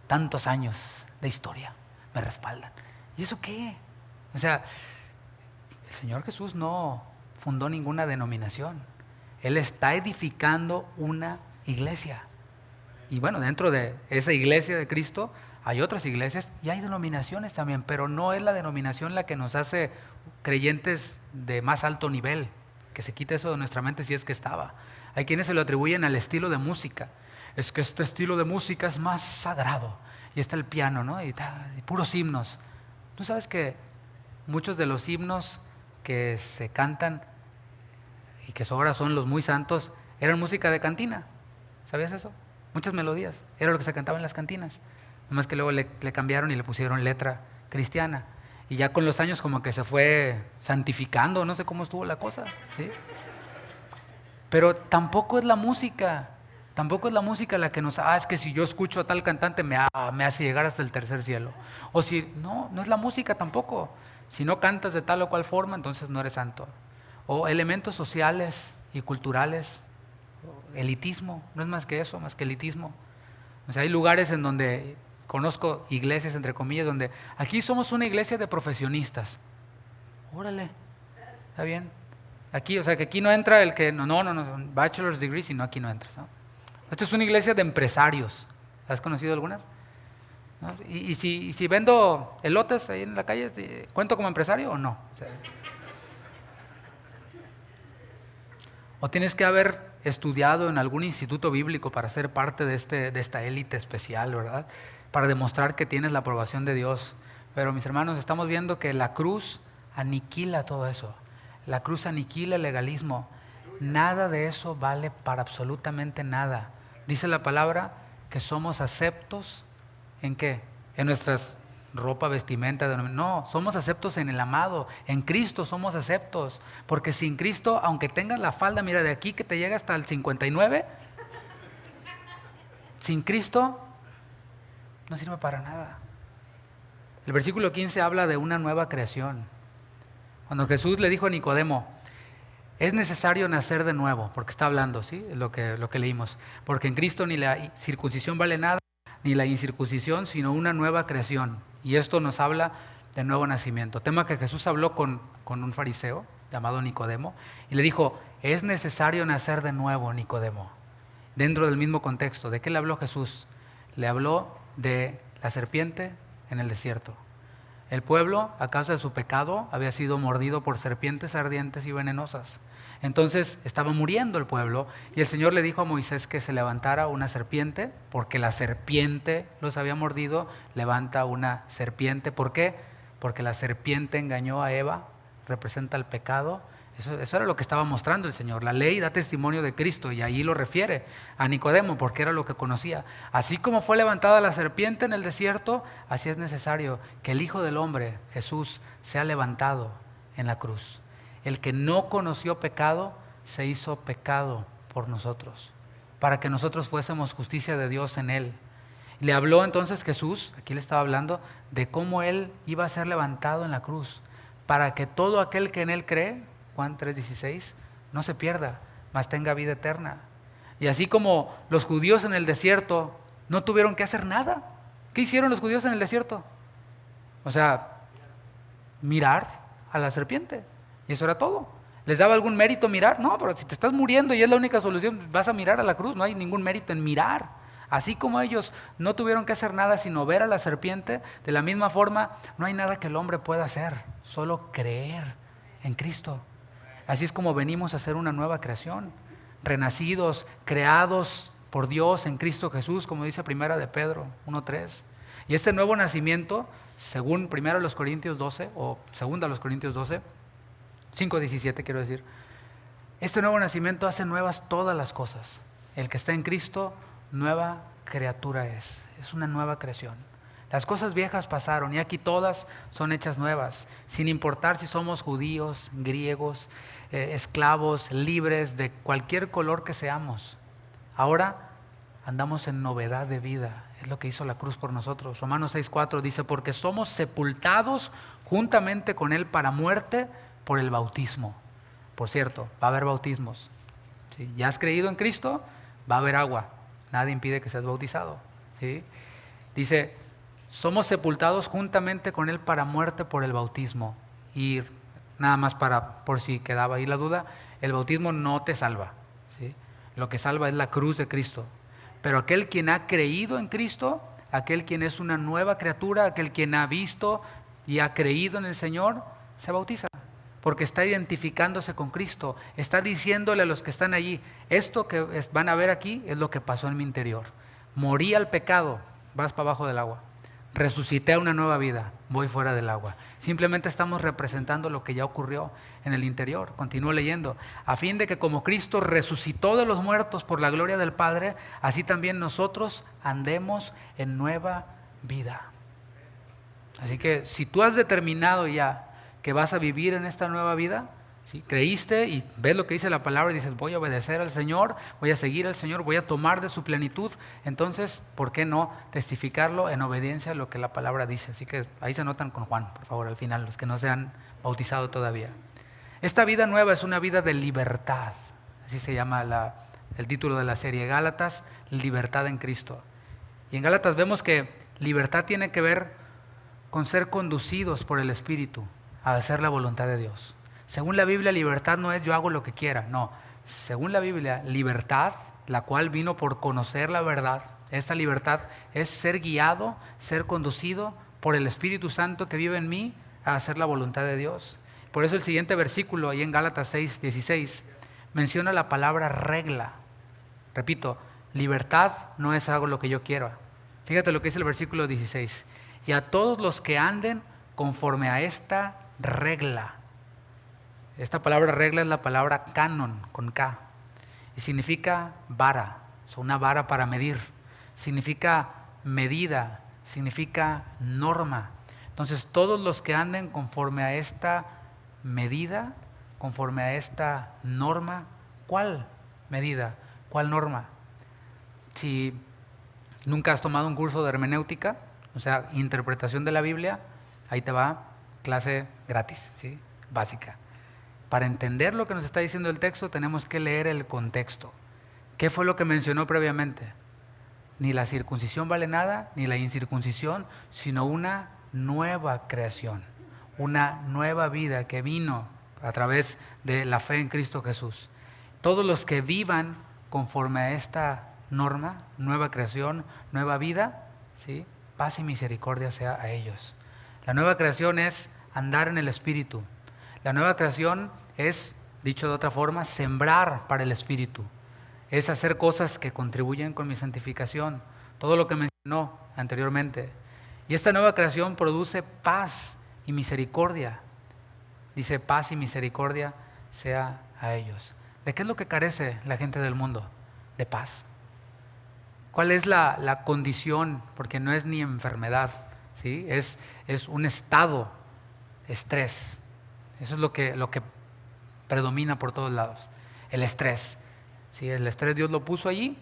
Tantos años de historia me respaldan. ¿Y eso qué? O sea, el Señor Jesús no fundó ninguna denominación. Él está edificando una iglesia. Y bueno, dentro de esa iglesia de Cristo hay otras iglesias y hay denominaciones también, pero no es la denominación la que nos hace creyentes de más alto nivel. Que se quite eso de nuestra mente si es que estaba. Hay quienes se lo atribuyen al estilo de música. Es que este estilo de música es más sagrado. Y está el piano, ¿no? Y puros himnos. ¿Tú sabes que muchos de los himnos que se cantan y que ahora son los muy santos eran música de cantina? ¿Sabías eso? Muchas melodías. Era lo que se cantaba en las cantinas. Nomás que luego le cambiaron y le pusieron letra cristiana. Y ya con los años como que se fue santificando, no sé cómo estuvo la cosa, ¿sí? Pero tampoco es la música la que nos, es que si yo escucho a tal cantante me hace llegar hasta el tercer cielo. O si, no es la música tampoco. Si no cantas de tal o cual forma, entonces no eres santo. O elementos sociales y culturales, elitismo, no es más que eso, más que elitismo. O sea, hay lugares en donde Conozco iglesias, entre comillas, donde aquí somos una iglesia de profesionistas. Órale, está bien. Aquí, o sea, que aquí no entra el que, no, bachelor's degree, sino aquí no entras, ¿no? Esto es una iglesia de empresarios. ¿Has conocido algunas? ¿No? Y si vendo elotes ahí en la calle, ¿cuento como empresario o no? O tienes que haber estudiado en algún instituto bíblico para ser parte de esta élite especial, ¿verdad? Para demostrar que tienes la aprobación de Dios. Pero mis hermanos, estamos viendo que la cruz aniquila todo eso. La cruz aniquila el legalismo. Nada de eso vale para absolutamente nada. Dice la palabra que somos aceptos ¿en qué? En nuestras ropa, vestimenta. No, somos aceptos en el amado. En Cristo somos aceptos. Porque sin Cristo, aunque tengas la falda, mira, de aquí que te llega hasta el 59, sin Cristo no sirve para nada. El versículo 15 habla de una nueva creación. Cuando Jesús le dijo a Nicodemo, es necesario nacer de nuevo, porque está hablando, ¿sí? Lo que leímos. Porque en Cristo ni la circuncisión vale nada, ni la incircuncisión, sino una nueva creación. Y esto nos habla de nuevo nacimiento. Tema que Jesús habló con un fariseo llamado Nicodemo y le dijo, es necesario nacer de nuevo, Nicodemo. Dentro del mismo contexto, ¿de qué le habló Jesús? Le habló de la serpiente en el desierto. El pueblo, a causa de su pecado, había sido mordido por serpientes ardientes y venenosas. Entonces estaba muriendo el pueblo y el Señor le dijo a Moisés que se levantara una serpiente, porque la serpiente los había mordido. Levanta una serpiente. ¿Por qué? Porque la serpiente engañó a Eva, representa el pecado. Eso era lo que estaba mostrando el Señor. La ley da testimonio de Cristo y ahí lo refiere a Nicodemo porque era lo que conocía. Así como fue levantada la serpiente en el desierto, así es necesario que el Hijo del Hombre, Jesús, sea levantado en la cruz. El que no conoció pecado se hizo pecado por nosotros, para que nosotros fuésemos justicia de Dios en Él. Le habló entonces Jesús, aquí le estaba hablando, de cómo Él iba a ser levantado en la cruz, para que todo aquel que en Él cree, Juan 3:16, no se pierda, mas tenga vida eterna. Y así como los judíos en el desierto no tuvieron que hacer nada. ¿Qué hicieron los judíos en el desierto? O sea, mirar a la serpiente. Y eso era todo. ¿Les daba algún mérito mirar? No, pero si te estás muriendo y es la única solución, vas a mirar a la cruz. No hay ningún mérito en mirar. Así como ellos no tuvieron que hacer nada sino ver a la serpiente, de la misma forma no hay nada que el hombre pueda hacer, solo creer en Cristo. Así es como venimos a ser una nueva creación, renacidos, creados por Dios en Cristo Jesús, como dice Primera de Pedro 1:3. Y este nuevo nacimiento, según Primera de los Corintios 12, o Segunda de los Corintios 12, 5:17 quiero decir, este nuevo nacimiento hace nuevas todas las cosas. El que está en Cristo, nueva criatura es una nueva creación. Las cosas viejas pasaron y aquí todas son hechas nuevas, sin importar si somos judíos, griegos, esclavos, libres, de cualquier color que seamos. Ahora andamos en novedad de vida, es lo que hizo la cruz por nosotros. Romanos 6:4 dice, porque somos sepultados juntamente con Él para muerte por el bautismo. Por cierto, va a haber bautismos. ¿Sí? ¿Ya has creído en Cristo? Va a haber agua, nada impide que seas bautizado. ¿Sí? Dice, somos sepultados juntamente con Él para muerte por el bautismo. Y nada más por si quedaba ahí la duda, el bautismo no te salva, ¿sí? Lo que salva es la cruz de Cristo. Pero aquel quien ha creído en Cristo, aquel quien es una nueva criatura, aquel quien ha visto y ha creído en el Señor, se bautiza. Porque está identificándose con Cristo, está diciéndole a los que están allí, esto que van a ver aquí es lo que pasó en mi interior. Morí al pecado, vas para abajo del agua. Resucité a una nueva vida, voy fuera del agua. Simplemente estamos representando lo que ya ocurrió en el interior. Continúo leyendo. A fin de que como Cristo resucitó de los muertos por la gloria del Padre, así también nosotros andemos en nueva vida. Así que si tú has determinado ya que vas a vivir en esta nueva vida, ¿sí? Creíste y ves lo que dice la palabra y dices, voy a obedecer al Señor, voy a seguir al Señor, voy a tomar de su plenitud. Entonces, ¿por qué no testificarlo en obediencia a lo que la palabra dice? Así que ahí se anotan con Juan, por favor, al final, los que no se han bautizado todavía. Esta vida nueva es una vida de libertad. Así se llama el título de la serie, Gálatas, libertad en Cristo. Y en Gálatas vemos que Libertad tiene que ver con ser conducidos por el Espíritu a hacer la voluntad de Dios. Según la Biblia, libertad no es yo hago lo que quiera, no. Según la Biblia, libertad, la cual vino por conocer la verdad, esta libertad es ser guiado, ser conducido por el Espíritu Santo que vive en mí a hacer la voluntad de Dios. Por eso el siguiente versículo, ahí en Gálatas 6:16, menciona la palabra regla. Repito, libertad no es hago lo que yo quiero. Fíjate lo que dice el versículo 16. Y a todos los que anden conforme a esta regla. Esta palabra regla es la palabra canon, con K. Y significa vara, o una vara para medir. Significa medida, significa norma. Entonces, todos los que anden conforme a esta medida, conforme a esta norma, ¿cuál medida? ¿Cuál norma? Si nunca has tomado un curso de hermenéutica, o sea, interpretación de la Biblia, ahí te va clase gratis, ¿sí? Básica. Para entender lo que nos está diciendo el texto, tenemos que leer el contexto. ¿Qué fue lo que mencionó previamente? Ni la circuncisión vale nada, ni la incircuncisión, sino una nueva creación, una nueva vida que vino a través de la fe en Cristo Jesús. Todos los que vivan conforme a esta norma, nueva creación, nueva vida, ¿sí? Paz y misericordia sea a ellos. La nueva creación es andar en el Espíritu. La nueva creación es, dicho de otra forma, sembrar para el Espíritu. Es hacer cosas que contribuyen con mi santificación. Todo lo que mencionó anteriormente. Y esta nueva creación produce paz y misericordia. Dice, paz y misericordia sea a ellos. ¿De qué es lo que carece la gente del mundo? De paz. ¿Cuál es la condición? Porque no es ni enfermedad, ¿sí? Es un estado, estrés. Eso es lo que predomina por todos lados. El estrés. ¿Sí? El estrés Dios lo puso allí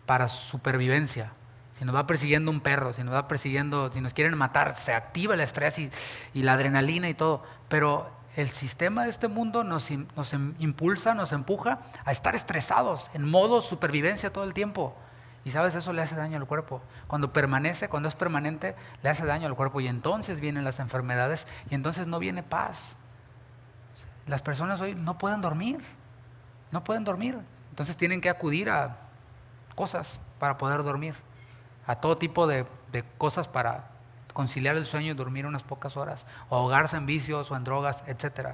para supervivencia. Si nos va persiguiendo un perro, si nos va persiguiendo, si nos quieren matar, se activa el estrés y la adrenalina y todo. Pero el sistema de este mundo nos impulsa, nos empuja a estar estresados, en modo supervivencia todo el tiempo. Y sabes, eso le hace daño al cuerpo. Cuando es permanente, le hace daño al cuerpo. Y entonces vienen las enfermedades y entonces no viene paz. Las personas hoy no pueden dormir. No pueden dormir. Entonces tienen que acudir a cosas para poder dormir. A todo tipo de cosas para conciliar el sueño y dormir unas pocas horas. O ahogarse en vicios o en drogas, etc.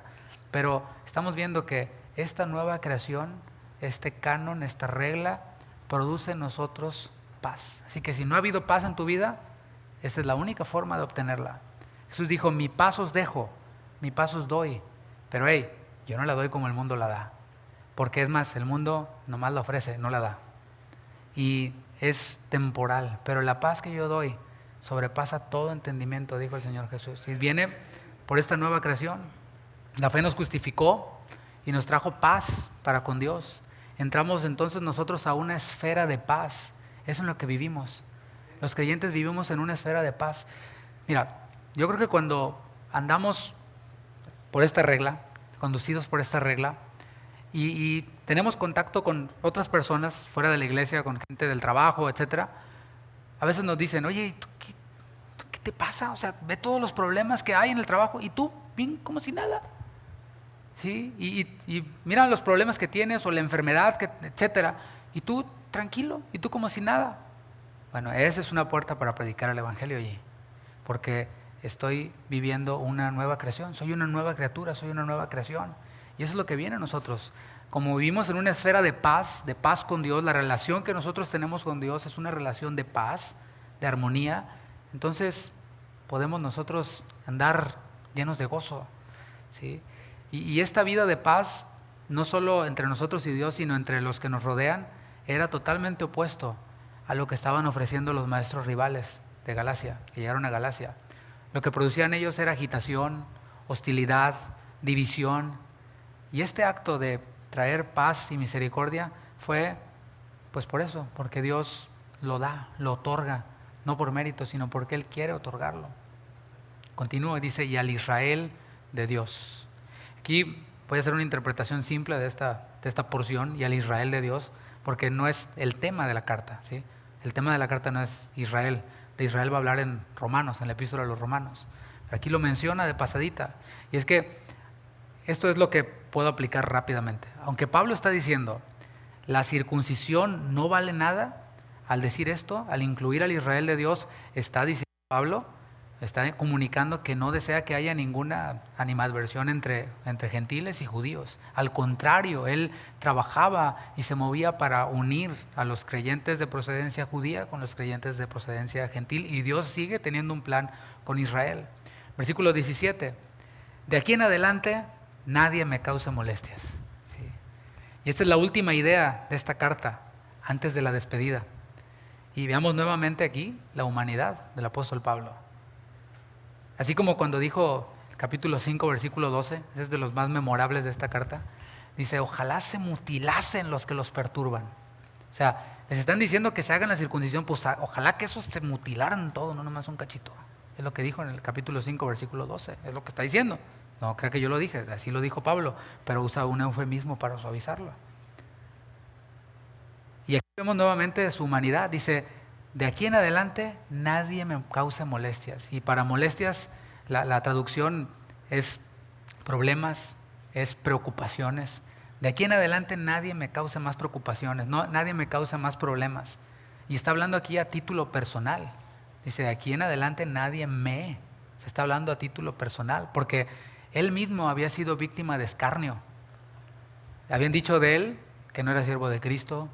Pero estamos viendo que esta nueva creación, este canon, esta regla, produce en nosotros paz. Así que si no ha habido paz en tu vida, esa es la única forma de obtenerla. Jesús dijo, mi paz os dejo, mi paz os doy. Pero hey, yo no la doy como el mundo la da. Porque es más, el mundo nomás la ofrece, no la da. Y es temporal, pero la paz que yo doy sobrepasa todo entendimiento, dijo el Señor Jesús. Y viene por esta nueva creación. La fe nos justificó y nos trajo paz para con Dios. Entramos entonces nosotros a una esfera de paz. Eso es en lo que vivimos. Los creyentes vivimos en una esfera de paz. Mira, yo creo que cuando andamos por esta regla, conducidos por esta regla, y tenemos contacto con otras personas fuera de la iglesia, con gente del trabajo, etc., a veces nos dicen, oye, ¿tú qué te pasa? O sea, ve todos los problemas que hay en el trabajo y tú, bien, como si nada. ¿Sí? Y mira los problemas que tienes o la enfermedad, etc. Y tú, tranquilo, y tú como si nada. Bueno, esa es una puerta para predicar el Evangelio allí. Porque estoy viviendo una nueva creación, soy una nueva criatura, soy una nueva creación. Y eso es lo que viene a nosotros. Como vivimos en una esfera de paz con Dios, la relación que nosotros tenemos con Dios es una relación de paz, de armonía. Entonces podemos nosotros andar llenos de gozo, ¿sí? Y esta vida de paz, no solo entre nosotros y Dios, sino entre los que nos rodean, era totalmente opuesto a lo que estaban ofreciendo los maestros rivales de Galacia, que llegaron a Galacia. Lo que producían ellos era agitación, hostilidad, división. Y este acto de traer paz y misericordia fue, pues por eso, porque Dios lo da, lo otorga, no por mérito, sino porque Él quiere otorgarlo. Continúa y dice, y al Israel de Dios. Aquí voy a hacer una interpretación simple de esta porción, y al Israel de Dios, porque no es el tema de la carta, ¿sí? El tema de la carta no es Israel, de Israel va a hablar en Romanos, en la epístola a los Romanos. Pero aquí lo menciona de pasadita. Y es que esto es lo que puedo aplicar rápidamente. Aunque Pablo está diciendo, la circuncisión no vale nada, al decir esto, al incluir al Israel de Dios, está diciendo Pablo, está comunicando que no desea que haya ninguna animadversión entre gentiles y judíos. Al contrario, él trabajaba y se movía para unir a los creyentes de procedencia judía con los creyentes de procedencia gentil, y Dios sigue teniendo un plan con Israel. Versículo 17, de aquí en adelante nadie me cause molestias. ¿Sí? Y esta es la última idea de esta carta, antes de la despedida. Y veamos nuevamente aquí la humanidad del apóstol Pablo. Así como cuando dijo capítulo 5, versículo 12, es de los más memorables de esta carta, dice, ojalá se mutilasen los que los perturban. O sea, les están diciendo que se hagan la circuncisión, pues ojalá que esos se mutilaran todo, no nomás un cachito. Es lo que dijo en el capítulo 5, versículo 12, es lo que está diciendo. No creo que yo lo dije, así lo dijo Pablo, pero usa un eufemismo para suavizarlo. Y aquí vemos nuevamente su humanidad, dice, de aquí en adelante nadie me cause molestias. Y para molestias la traducción es problemas, es preocupaciones. De aquí en adelante nadie me cause más preocupaciones, no, nadie me cause más problemas. Y está hablando aquí a título personal. Dice, de aquí en adelante nadie se está hablando a título personal, porque él mismo había sido víctima de escarnio. Habían dicho de él que no era siervo de Cristo,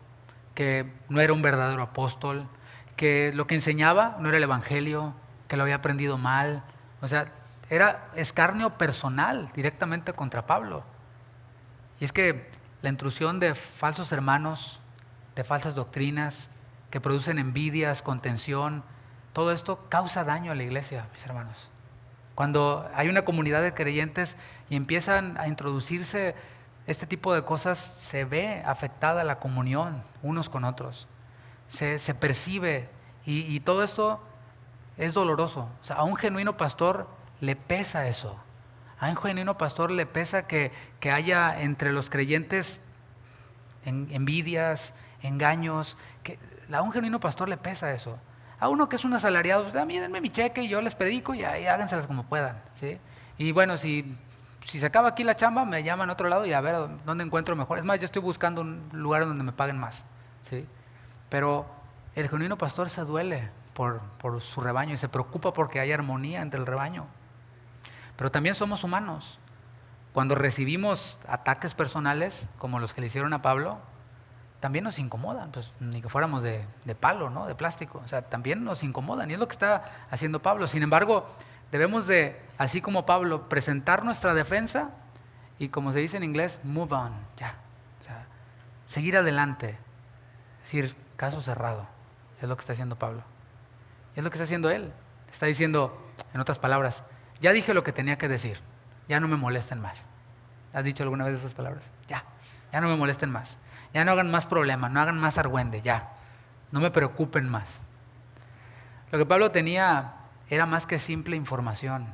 que no era un verdadero apóstol, que lo que enseñaba no era el evangelio, que lo había aprendido mal. O sea, era escarnio personal directamente contra Pablo. Y es que la intrusión de falsos hermanos, de falsas doctrinas, que producen envidias, contención, todo esto causa daño a la iglesia, mis hermanos. Cuando hay una comunidad de creyentes y empiezan a introducirse este tipo de cosas, se ve afectada la comunión unos con otros. Se percibe y todo esto es doloroso. O sea, a un genuino pastor le pesa eso. A un genuino pastor le pesa que haya entre los creyentes envidias, engaños. A un genuino pastor le pesa eso. A uno que es un asalariado, pues, a mí denme mi cheque y yo les predico y háganselas como puedan. ¿Sí? Y bueno, si se acaba aquí la chamba, me llaman a otro lado y a ver dónde encuentro mejor. Es más, yo estoy buscando un lugar donde me paguen más. ¿Sí? Pero el genuino pastor se duele por su rebaño y se preocupa porque haya armonía entre el rebaño. Pero también somos humanos. Cuando recibimos ataques personales, como los que le hicieron a Pablo, también nos incomodan, pues ni que fuéramos de palo, ¿no? De plástico. O sea, también nos incomodan y es lo que está haciendo Pablo. Sin embargo, debemos de, así como Pablo, presentar nuestra defensa y, como se dice en inglés, move on, ya. O sea, seguir adelante. Es decir, caso cerrado. Es lo que está haciendo Pablo. Es lo que está haciendo él. Está diciendo, en otras palabras, ya dije lo que tenía que decir. Ya no me molesten más. ¿Has dicho alguna vez esas palabras? Ya no me molesten más. Ya no hagan más problema, no hagan más argüende, ya. No me preocupen más. Lo que Pablo tenía era más que simple información.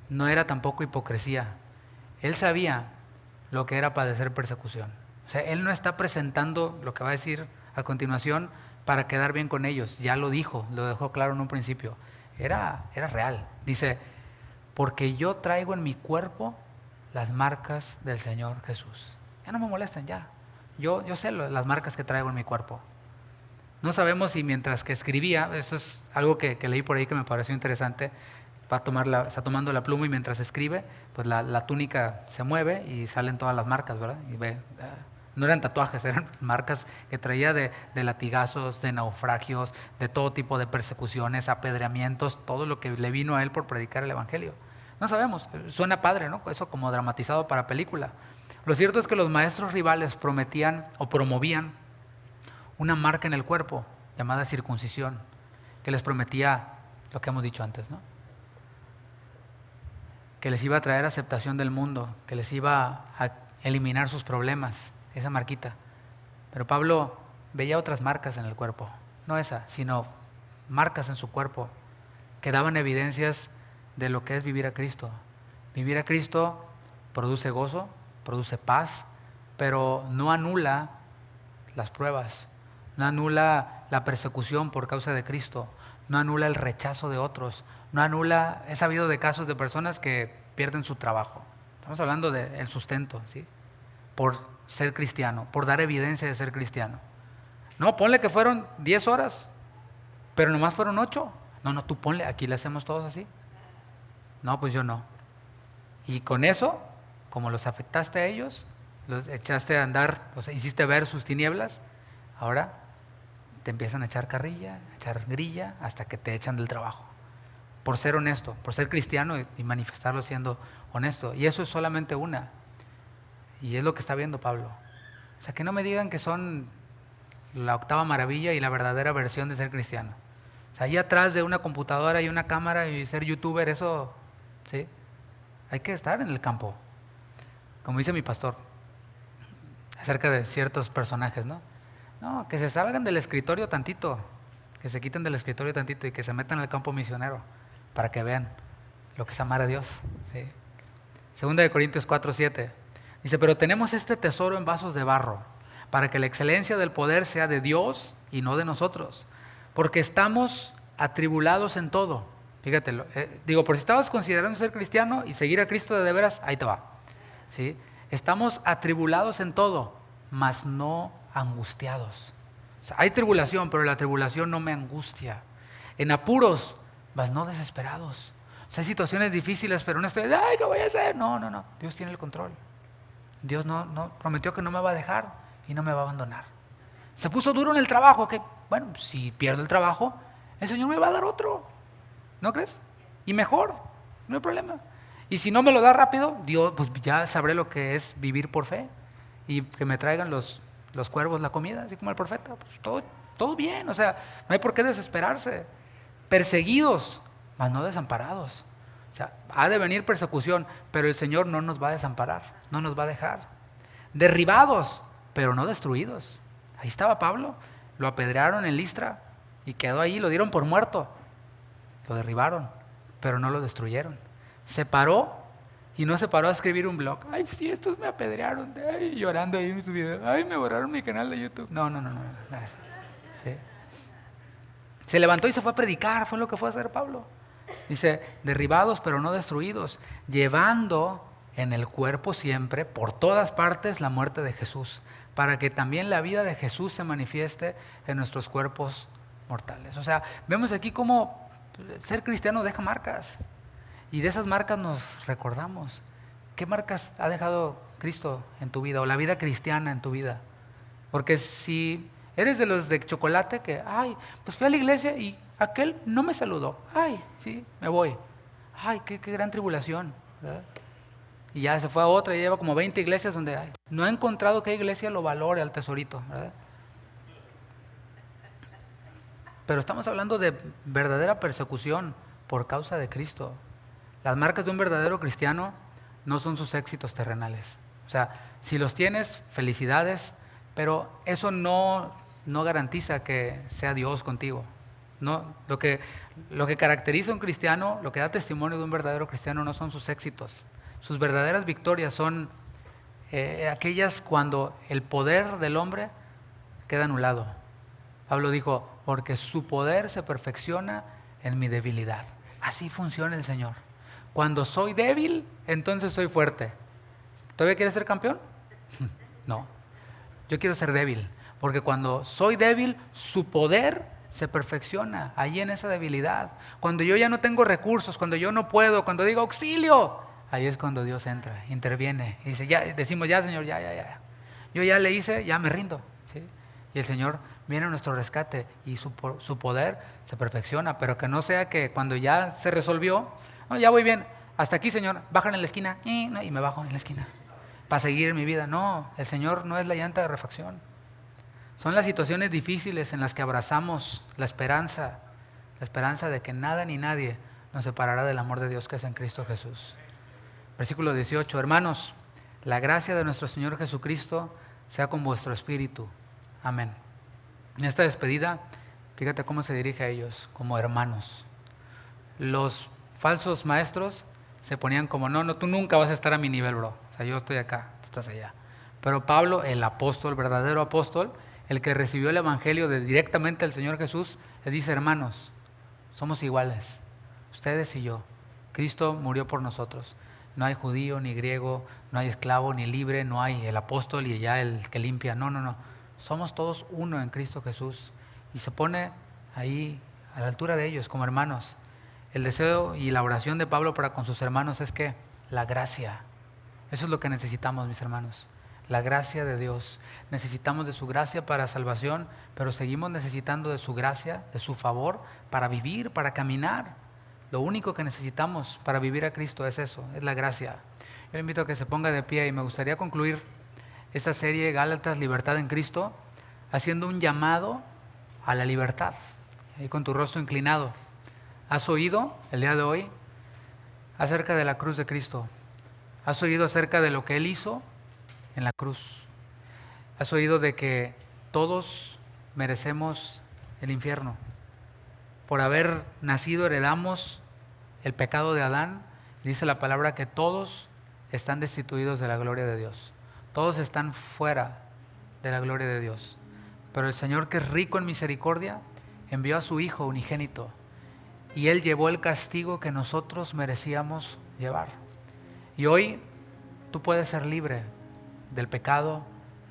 No era tampoco hipocresía. Él sabía lo que era padecer persecución. O sea, él no está presentando lo que va a decir a continuación para quedar bien con ellos. Ya lo dijo, lo dejó claro en un principio. Era real. Dice, porque yo traigo en mi cuerpo las marcas del Señor Jesús. Ya no me molesten, ya. Yo sé las marcas que traigo en mi cuerpo. No sabemos si mientras que escribía, eso es algo que leí por ahí que me pareció interesante, está tomando la pluma y mientras escribe, pues la túnica se mueve y salen todas las marcas, ¿verdad? Y no eran tatuajes, eran marcas que traía de latigazos, de naufragios, de todo tipo de persecuciones, apedreamientos, todo lo que le vino a él por predicar el evangelio. No sabemos, suena padre, ¿no? Eso como dramatizado para película. Lo cierto es que los maestros rivales prometían o promovían una marca en el cuerpo llamada circuncisión, que les prometía lo que hemos dicho antes, ¿no? Que les iba a traer aceptación del mundo, que les iba a eliminar sus problemas, esa marquita. Pero Pablo veía otras marcas en el cuerpo, no esa, sino marcas en su cuerpo que daban evidencias de lo que es vivir a Cristo. Vivir a Cristo produce gozo, produce paz, pero no anula las pruebas, no anula la persecución por causa de Cristo, no anula el rechazo de otros, no anula, he sabido de casos de personas que pierden su trabajo. Estamos hablando del sustento, ¿sí? Por ser cristiano, por dar evidencia de ser cristiano. No, ponle que fueron 10 horas, pero nomás fueron 8. No, tú ponle, aquí le hacemos todos así. No, pues yo no. Y con eso, como los afectaste a ellos, los echaste a andar, o sea, hiciste ver sus tinieblas, ahora te empiezan a echar carrilla, a echar grilla, hasta que te echan del trabajo. Por ser honesto, por ser cristiano y manifestarlo siendo honesto. Y eso es solamente una. Y es lo que está viendo Pablo. O sea, que no me digan que son la octava maravilla y la verdadera versión de ser cristiano. O sea, ahí atrás de una computadora y una cámara y ser youtuber, eso, ¿sí? Hay que estar en el campo. Como dice mi pastor, acerca de ciertos personajes, ¿no? No, que se salgan del escritorio tantito, que se quiten del escritorio tantito y que se metan al campo misionero para que vean lo que es amar a Dios, ¿sí? Segunda de Corintios 4:7 dice, pero tenemos este tesoro en vasos de barro, para que la excelencia del poder sea de Dios y no de nosotros, porque estamos atribulados en todo. Fíjate, por si estabas considerando ser cristiano y seguir a Cristo de veras, ahí te va, ¿sí? Estamos atribulados en todo, mas no angustiados. O sea, hay tribulación, pero la tribulación no me angustia. En apuros, mas no desesperados. O sea, hay situaciones difíciles, pero no estoy, ay, ¿qué voy a hacer? No. Dios tiene el control. Dios no prometió que no me va a dejar y no me va a abandonar. Se puso duro en el trabajo, que bueno, si pierdo el trabajo, el Señor me va a dar otro. ¿No crees? Y mejor, no hay problema. Y si no me lo da rápido, Dios, pues ya sabré lo que es vivir por fe y que me traigan los cuervos la comida, así como el profeta. Pues todo bien, o sea, no hay por qué desesperarse. Perseguidos, mas no desamparados. O sea, ha de venir persecución, pero el Señor no nos va a desamparar, no nos va a dejar. Derribados, pero no destruidos. Ahí estaba Pablo, lo apedrearon en Listra y quedó ahí, lo dieron por muerto. Lo derribaron, pero no lo destruyeron. Se paró y no se paró a escribir un blog. Ay, sí, estos me apedrearon. Ay, llorando ahí en su video. Ay, me borraron mi canal de YouTube. No. ¿Sí? Se levantó y se fue a predicar. Fue lo que fue a hacer Pablo. Dice, derribados pero no destruidos, llevando en el cuerpo siempre, por todas partes, la muerte de Jesús, para que también la vida de Jesús se manifieste en nuestros cuerpos mortales. O sea, vemos aquí cómo ser cristiano deja marcas. Y de esas marcas nos recordamos. ¿Qué marcas ha dejado Cristo en tu vida o la vida cristiana en tu vida? Porque si eres de los de chocolate que, ay, pues fui a la iglesia y aquel no me saludó. Ay, sí, me voy. Ay, qué gran tribulación, ¿verdad? Y ya se fue a otra y lleva como 20 iglesias donde no ha encontrado que iglesia lo valore al tesorito, ¿verdad? Pero estamos hablando de verdadera persecución por causa de Cristo. Las marcas de un verdadero cristiano no son sus éxitos terrenales. O sea, si los tienes, felicidades, pero eso no garantiza que sea Dios contigo. No, lo que caracteriza a un cristiano, lo que da testimonio de un verdadero cristiano no son sus éxitos. Sus verdaderas victorias son aquellas cuando el poder del hombre queda anulado. Pablo dijo, porque su poder se perfecciona en mi debilidad. Así funciona el Señor. Cuando soy débil, entonces soy fuerte. ¿Todavía quieres ser campeón? No. Yo quiero ser débil, porque cuando soy débil, su poder se perfecciona ahí en esa debilidad. Cuando yo ya no tengo recursos, cuando yo no puedo, cuando digo auxilio, ahí es cuando Dios entra, interviene y dice, ya, decimos, ya Señor, ya. Yo ya le hice, ya me rindo, ¿sí? Y el Señor viene a nuestro rescate y su poder se perfecciona, pero que no sea que cuando ya se resolvió, no, ya voy bien, hasta aquí Señor, bajan en la esquina y me bajo en la esquina para seguir mi vida. No, el Señor no es la llanta de refacción. Son las situaciones difíciles en las que abrazamos la esperanza de que nada ni nadie nos separará del amor de Dios que es en Cristo Jesús. Versículo 18, hermanos, la gracia de nuestro Señor Jesucristo sea con vuestro espíritu. Amén. En esta despedida, fíjate cómo se dirige a ellos, como hermanos. Los falsos maestros se ponían como, no, tú nunca vas a estar a mi nivel, bro. O sea, yo estoy acá, tú estás allá. Pero Pablo, el apóstol, verdadero apóstol, el que recibió el evangelio directamente del Señor Jesús, les dice, hermanos, somos iguales, ustedes y yo. Cristo murió por nosotros. No hay judío ni griego, no hay esclavo ni libre, no hay el apóstol y ya el que limpia. No, no, no. Somos todos uno en Cristo Jesús. Y se pone ahí a la altura de ellos como hermanos. El deseo y la oración de Pablo para con sus hermanos es que la gracia, eso es lo que necesitamos, mis hermanos. La gracia de Dios. Necesitamos de su gracia para salvación, pero seguimos necesitando de su gracia, de su favor, para vivir, para caminar. Lo único que necesitamos para vivir a Cristo es eso, es la gracia. Yo le invito a que se ponga de pie y me gustaría concluir esta serie Gálatas, Libertad en Cristo, haciendo un llamado a la libertad. Ahí con tu rostro inclinado. ¿Has oído el día de hoy acerca de la cruz de Cristo? ¿Has oído acerca de lo que Él hizo en la cruz? ¿Has oído de que todos merecemos el infierno? Por haber nacido heredamos el pecado de Adán. Dice la palabra que todos están destituidos de la gloria de Dios. Todos están fuera de la gloria de Dios. Pero el Señor, que es rico en misericordia, envió a su Hijo unigénito y Él llevó el castigo que nosotros merecíamos llevar. Y hoy tú puedes ser libre del pecado,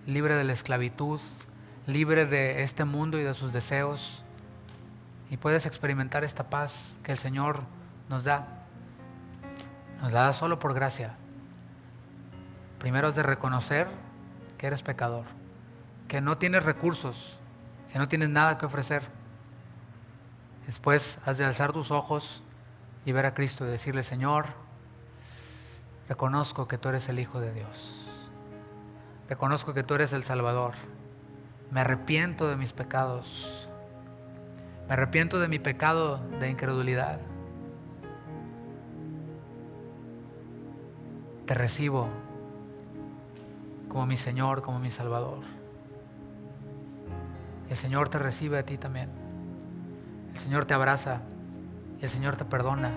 libre de la esclavitud, libre de este mundo y de sus deseos, y puedes experimentar esta paz que el Señor nos da. Nos la da solo por gracia. Primero es de reconocer que eres pecador, que no tienes recursos, que no tienes nada que ofrecer. Después has de alzar tus ojos y ver a Cristo y decirle: Señor, reconozco que tú eres el Hijo de Dios. Reconozco que tú eres el Salvador. Me arrepiento de mis pecados. Me arrepiento de mi pecado de incredulidad. Te recibo como mi Señor, como mi Salvador. El Señor te recibe a ti también. El Señor te abraza y el Señor te perdona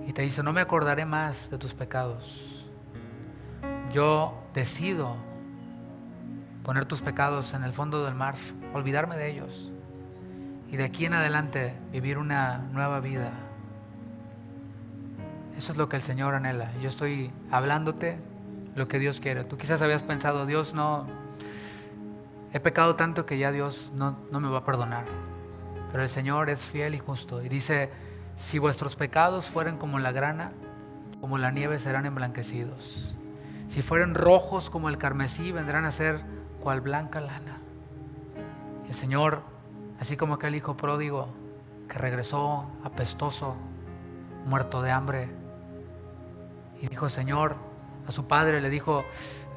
y te dice: no me acordaré más de tus pecados. Yo decido poner tus pecados en el fondo del mar, olvidarme de ellos y de aquí en adelante vivir una nueva vida. Eso es lo que el Señor anhela. Yo estoy hablándote lo que Dios quiere. Tú quizás habías pensado: Dios, no, he pecado tanto que ya Dios no me va a perdonar. Pero el Señor es fiel y justo y dice: si vuestros pecados fueren como la grana, como la nieve serán emblanquecidos. Si fueren rojos como el carmesí, vendrán a ser cual blanca lana. El Señor, así como aquel hijo pródigo que regresó apestoso, muerto de hambre, y dijo: Señor, a su padre le dijo,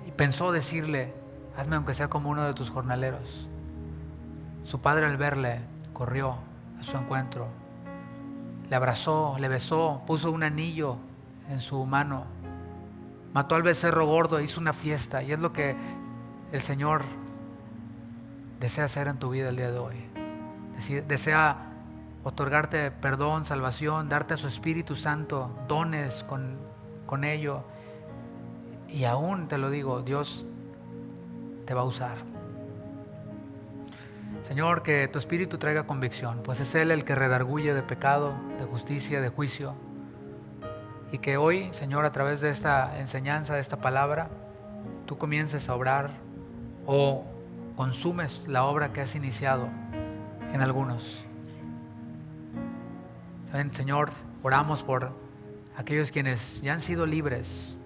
y pensó decirle: hazme aunque sea como uno de tus jornaleros. Su padre, al verle, corrió a su encuentro, le abrazó, le besó, puso un anillo en su mano, mató al becerro gordo, hizo una fiesta. Y es lo que el Señor desea hacer en tu vida el día de hoy. Desea otorgarte perdón, salvación, darte a su Espíritu Santo, dones con ello. Y aún te lo digo, Dios te va a usar. Señor, que tu Espíritu traiga convicción, pues es Él el que redarguye de pecado, de justicia, de juicio. Y que hoy, Señor, a través de esta enseñanza, de esta palabra, tú comiences a obrar o consumes la obra que has iniciado en algunos. ¿Saben, Señor? Oramos por aquellos quienes ya han sido libres.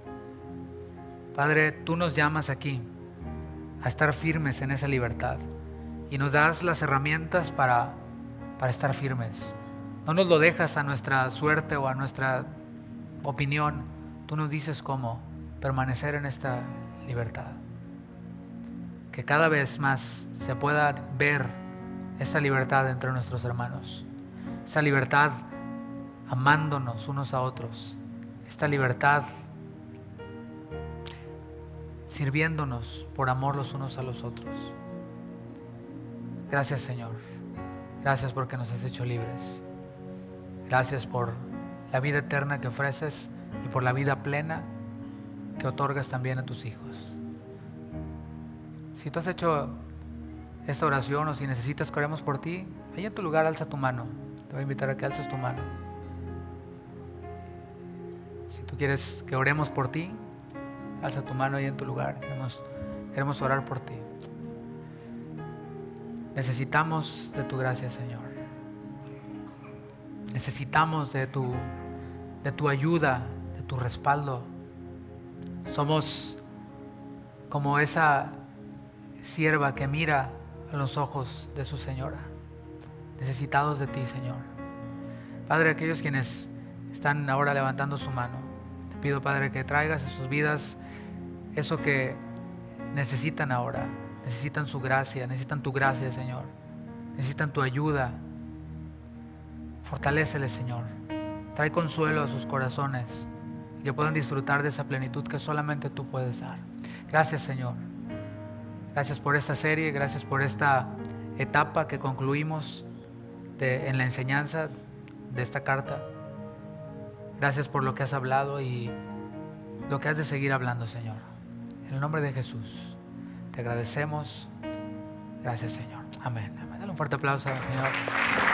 Padre, tú nos llamas aquí a estar firmes en esa libertad y nos das las herramientas para estar firmes. No nos lo dejas a nuestra suerte o a nuestra opinión. Tú nos dices cómo permanecer en esta libertad. Que cada vez más se pueda ver esta libertad entre nuestros hermanos. Esa libertad amándonos unos a otros. Esta libertad sirviéndonos por amor los unos a los otros. Gracias, Señor. Gracias porque nos has hecho libres. Gracias por la vida eterna que ofreces y por la vida plena que otorgas también a tus hijos. Si tú has hecho esta oración o si necesitas que oremos por ti, ahí en tu lugar alza tu mano. voy a invitar a que alces tu mano. Si tú quieres que oremos por ti, alza tu mano ahí en tu lugar. Queremos orar por ti. Necesitamos de tu gracia, Señor. Necesitamos de tu ayuda, de tu respaldo. Somos como esa sierva que mira a los ojos de su señora. Necesitados de ti, Señor. Padre, aquellos quienes están ahora levantando su mano, te pido, Padre, que traigas a sus vidas eso que necesitan ahora. Necesitan su gracia, necesitan tu gracia, Señor. Necesitan tu ayuda. Fortaléceles, Señor. Trae consuelo a sus corazones y que puedan disfrutar de esa plenitud que solamente tú puedes dar. Gracias, Señor. Gracias por esta serie, gracias por esta etapa que concluimos en la enseñanza de esta carta. Gracias por lo que has hablado y lo que has de seguir hablando, Señor. En el nombre de Jesús te agradecemos. Gracias, Señor. Amén. Dale un fuerte aplauso al Señor.